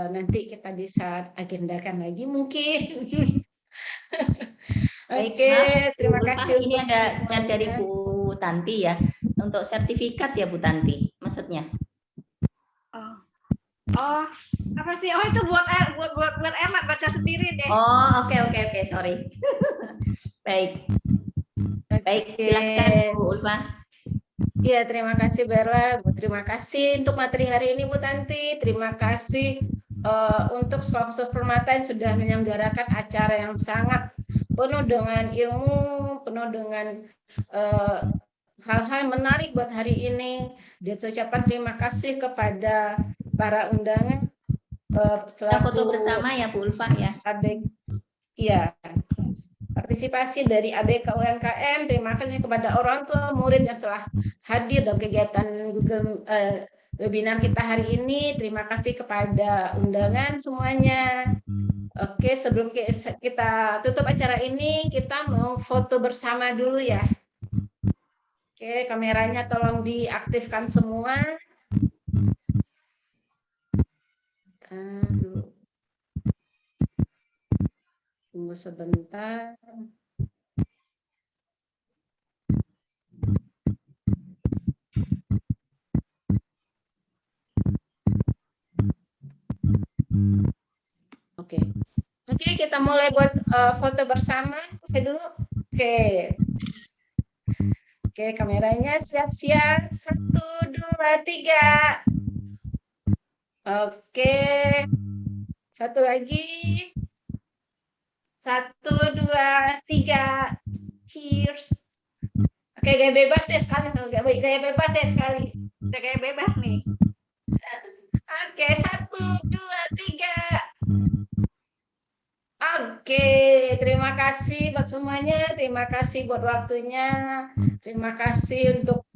nanti kita bisa agendakan lagi mungkin. Oke, terima kasih. Ini ada chat dari Bu Tanti ya, untuk sertifikat ya Bu Tanti, maksudnya. Oh, apa sih? Oh, itu buat Erla baca sendiri deh. Oh, oke, sorry. Baik, silakan Bu Ulfa. Iya, terima kasih Bella. Terima kasih untuk materi hari ini Bu Tanti. Terima kasih untuk Sekolah Khusus Permata yang sudah menyelenggarakan acara yang sangat penuh dengan ilmu, penuh dengan hal-hal menarik buat hari ini. Dan saya ucapkan terima kasih kepada para undangan. Kita foto bersama ya Bu Ulfa ya. Iya. Partisipasi dari ABK UMKM, terima kasih kepada orang tua murid yang telah hadir dalam kegiatan Google webinar kita hari ini. Terima kasih kepada undangan semuanya. Oke, sebelum kita tutup acara ini, kita mau foto bersama dulu ya. Oke, kameranya tolong diaktifkan semua. Tunggu sebentar. Oke, kita mulai buat foto bersama. Saya dulu. Oke, kameranya siap-siap. 1, 2, 3. Oke. Satu lagi. 1, 2, 3. Cheers. Oke, gaya bebas deh sekali. Gaya bebas deh sekali. Udah gaya bebas nih. Oke, 1, 2, 3. Oke, terima kasih buat semuanya. Terima kasih buat waktunya. Terima kasih untuk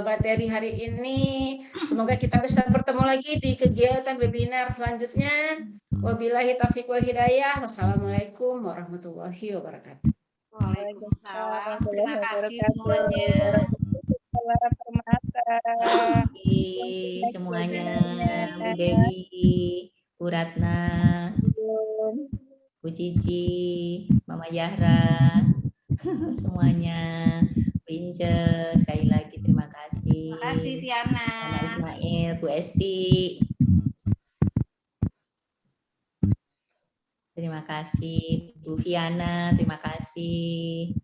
materi hari ini. Semoga kita bisa bertemu lagi di kegiatan webinar selanjutnya. Wabillahi taufiq wal hidayah. Wassalamualaikum warahmatullahi wabarakatuh. Waalaikumsalam. Terima kasih semuanya. Semuanya, Bu Dewi, Bu Ratna, Bu Bu Cici, Mama Yahra, semuanya, Bu Ince, sekali lagi terima kasih. Terima kasih Viana. Mama Ismail, Bu Esti. Terima kasih Bu Viana, terima kasih.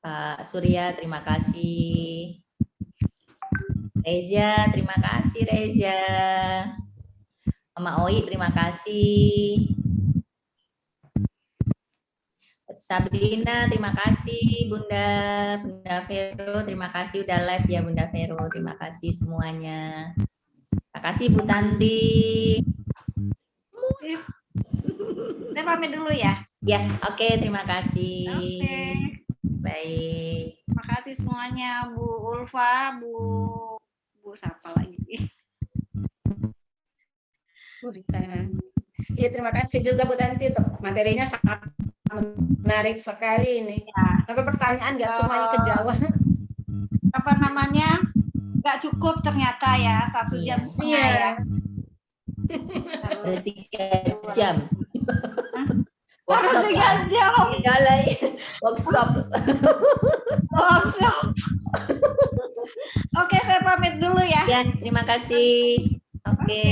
Pak Surya, terima kasih. Reza, terima kasih Reza. Mama Oi, terima kasih. Sabrina, terima kasih. Bunda Vero, terima kasih udah live ya Bunda Vero. Terima kasih semuanya. Terima kasih Bu Tanti. Sip. Saya pamit dulu ya. Ya, oke, terima kasih. Oke. Baik. Terima kasih semuanya, Bu Ulfa, Bu siapa lagi? Bu Rita. Ya, terima kasih juga Bu Tanti untuk materinya sangat menarik sekali ini. Ya. Sampai pertanyaan nggak semuanya kejawab. Apa namanya? Nggak cukup ternyata ya 1 jam setengah Iya. ya. Harus 3 jam. Harus 3 jam. Iyalah, workshop. Workshop. Oke, saya pamit dulu ya. Ya, terima kasih. Oke.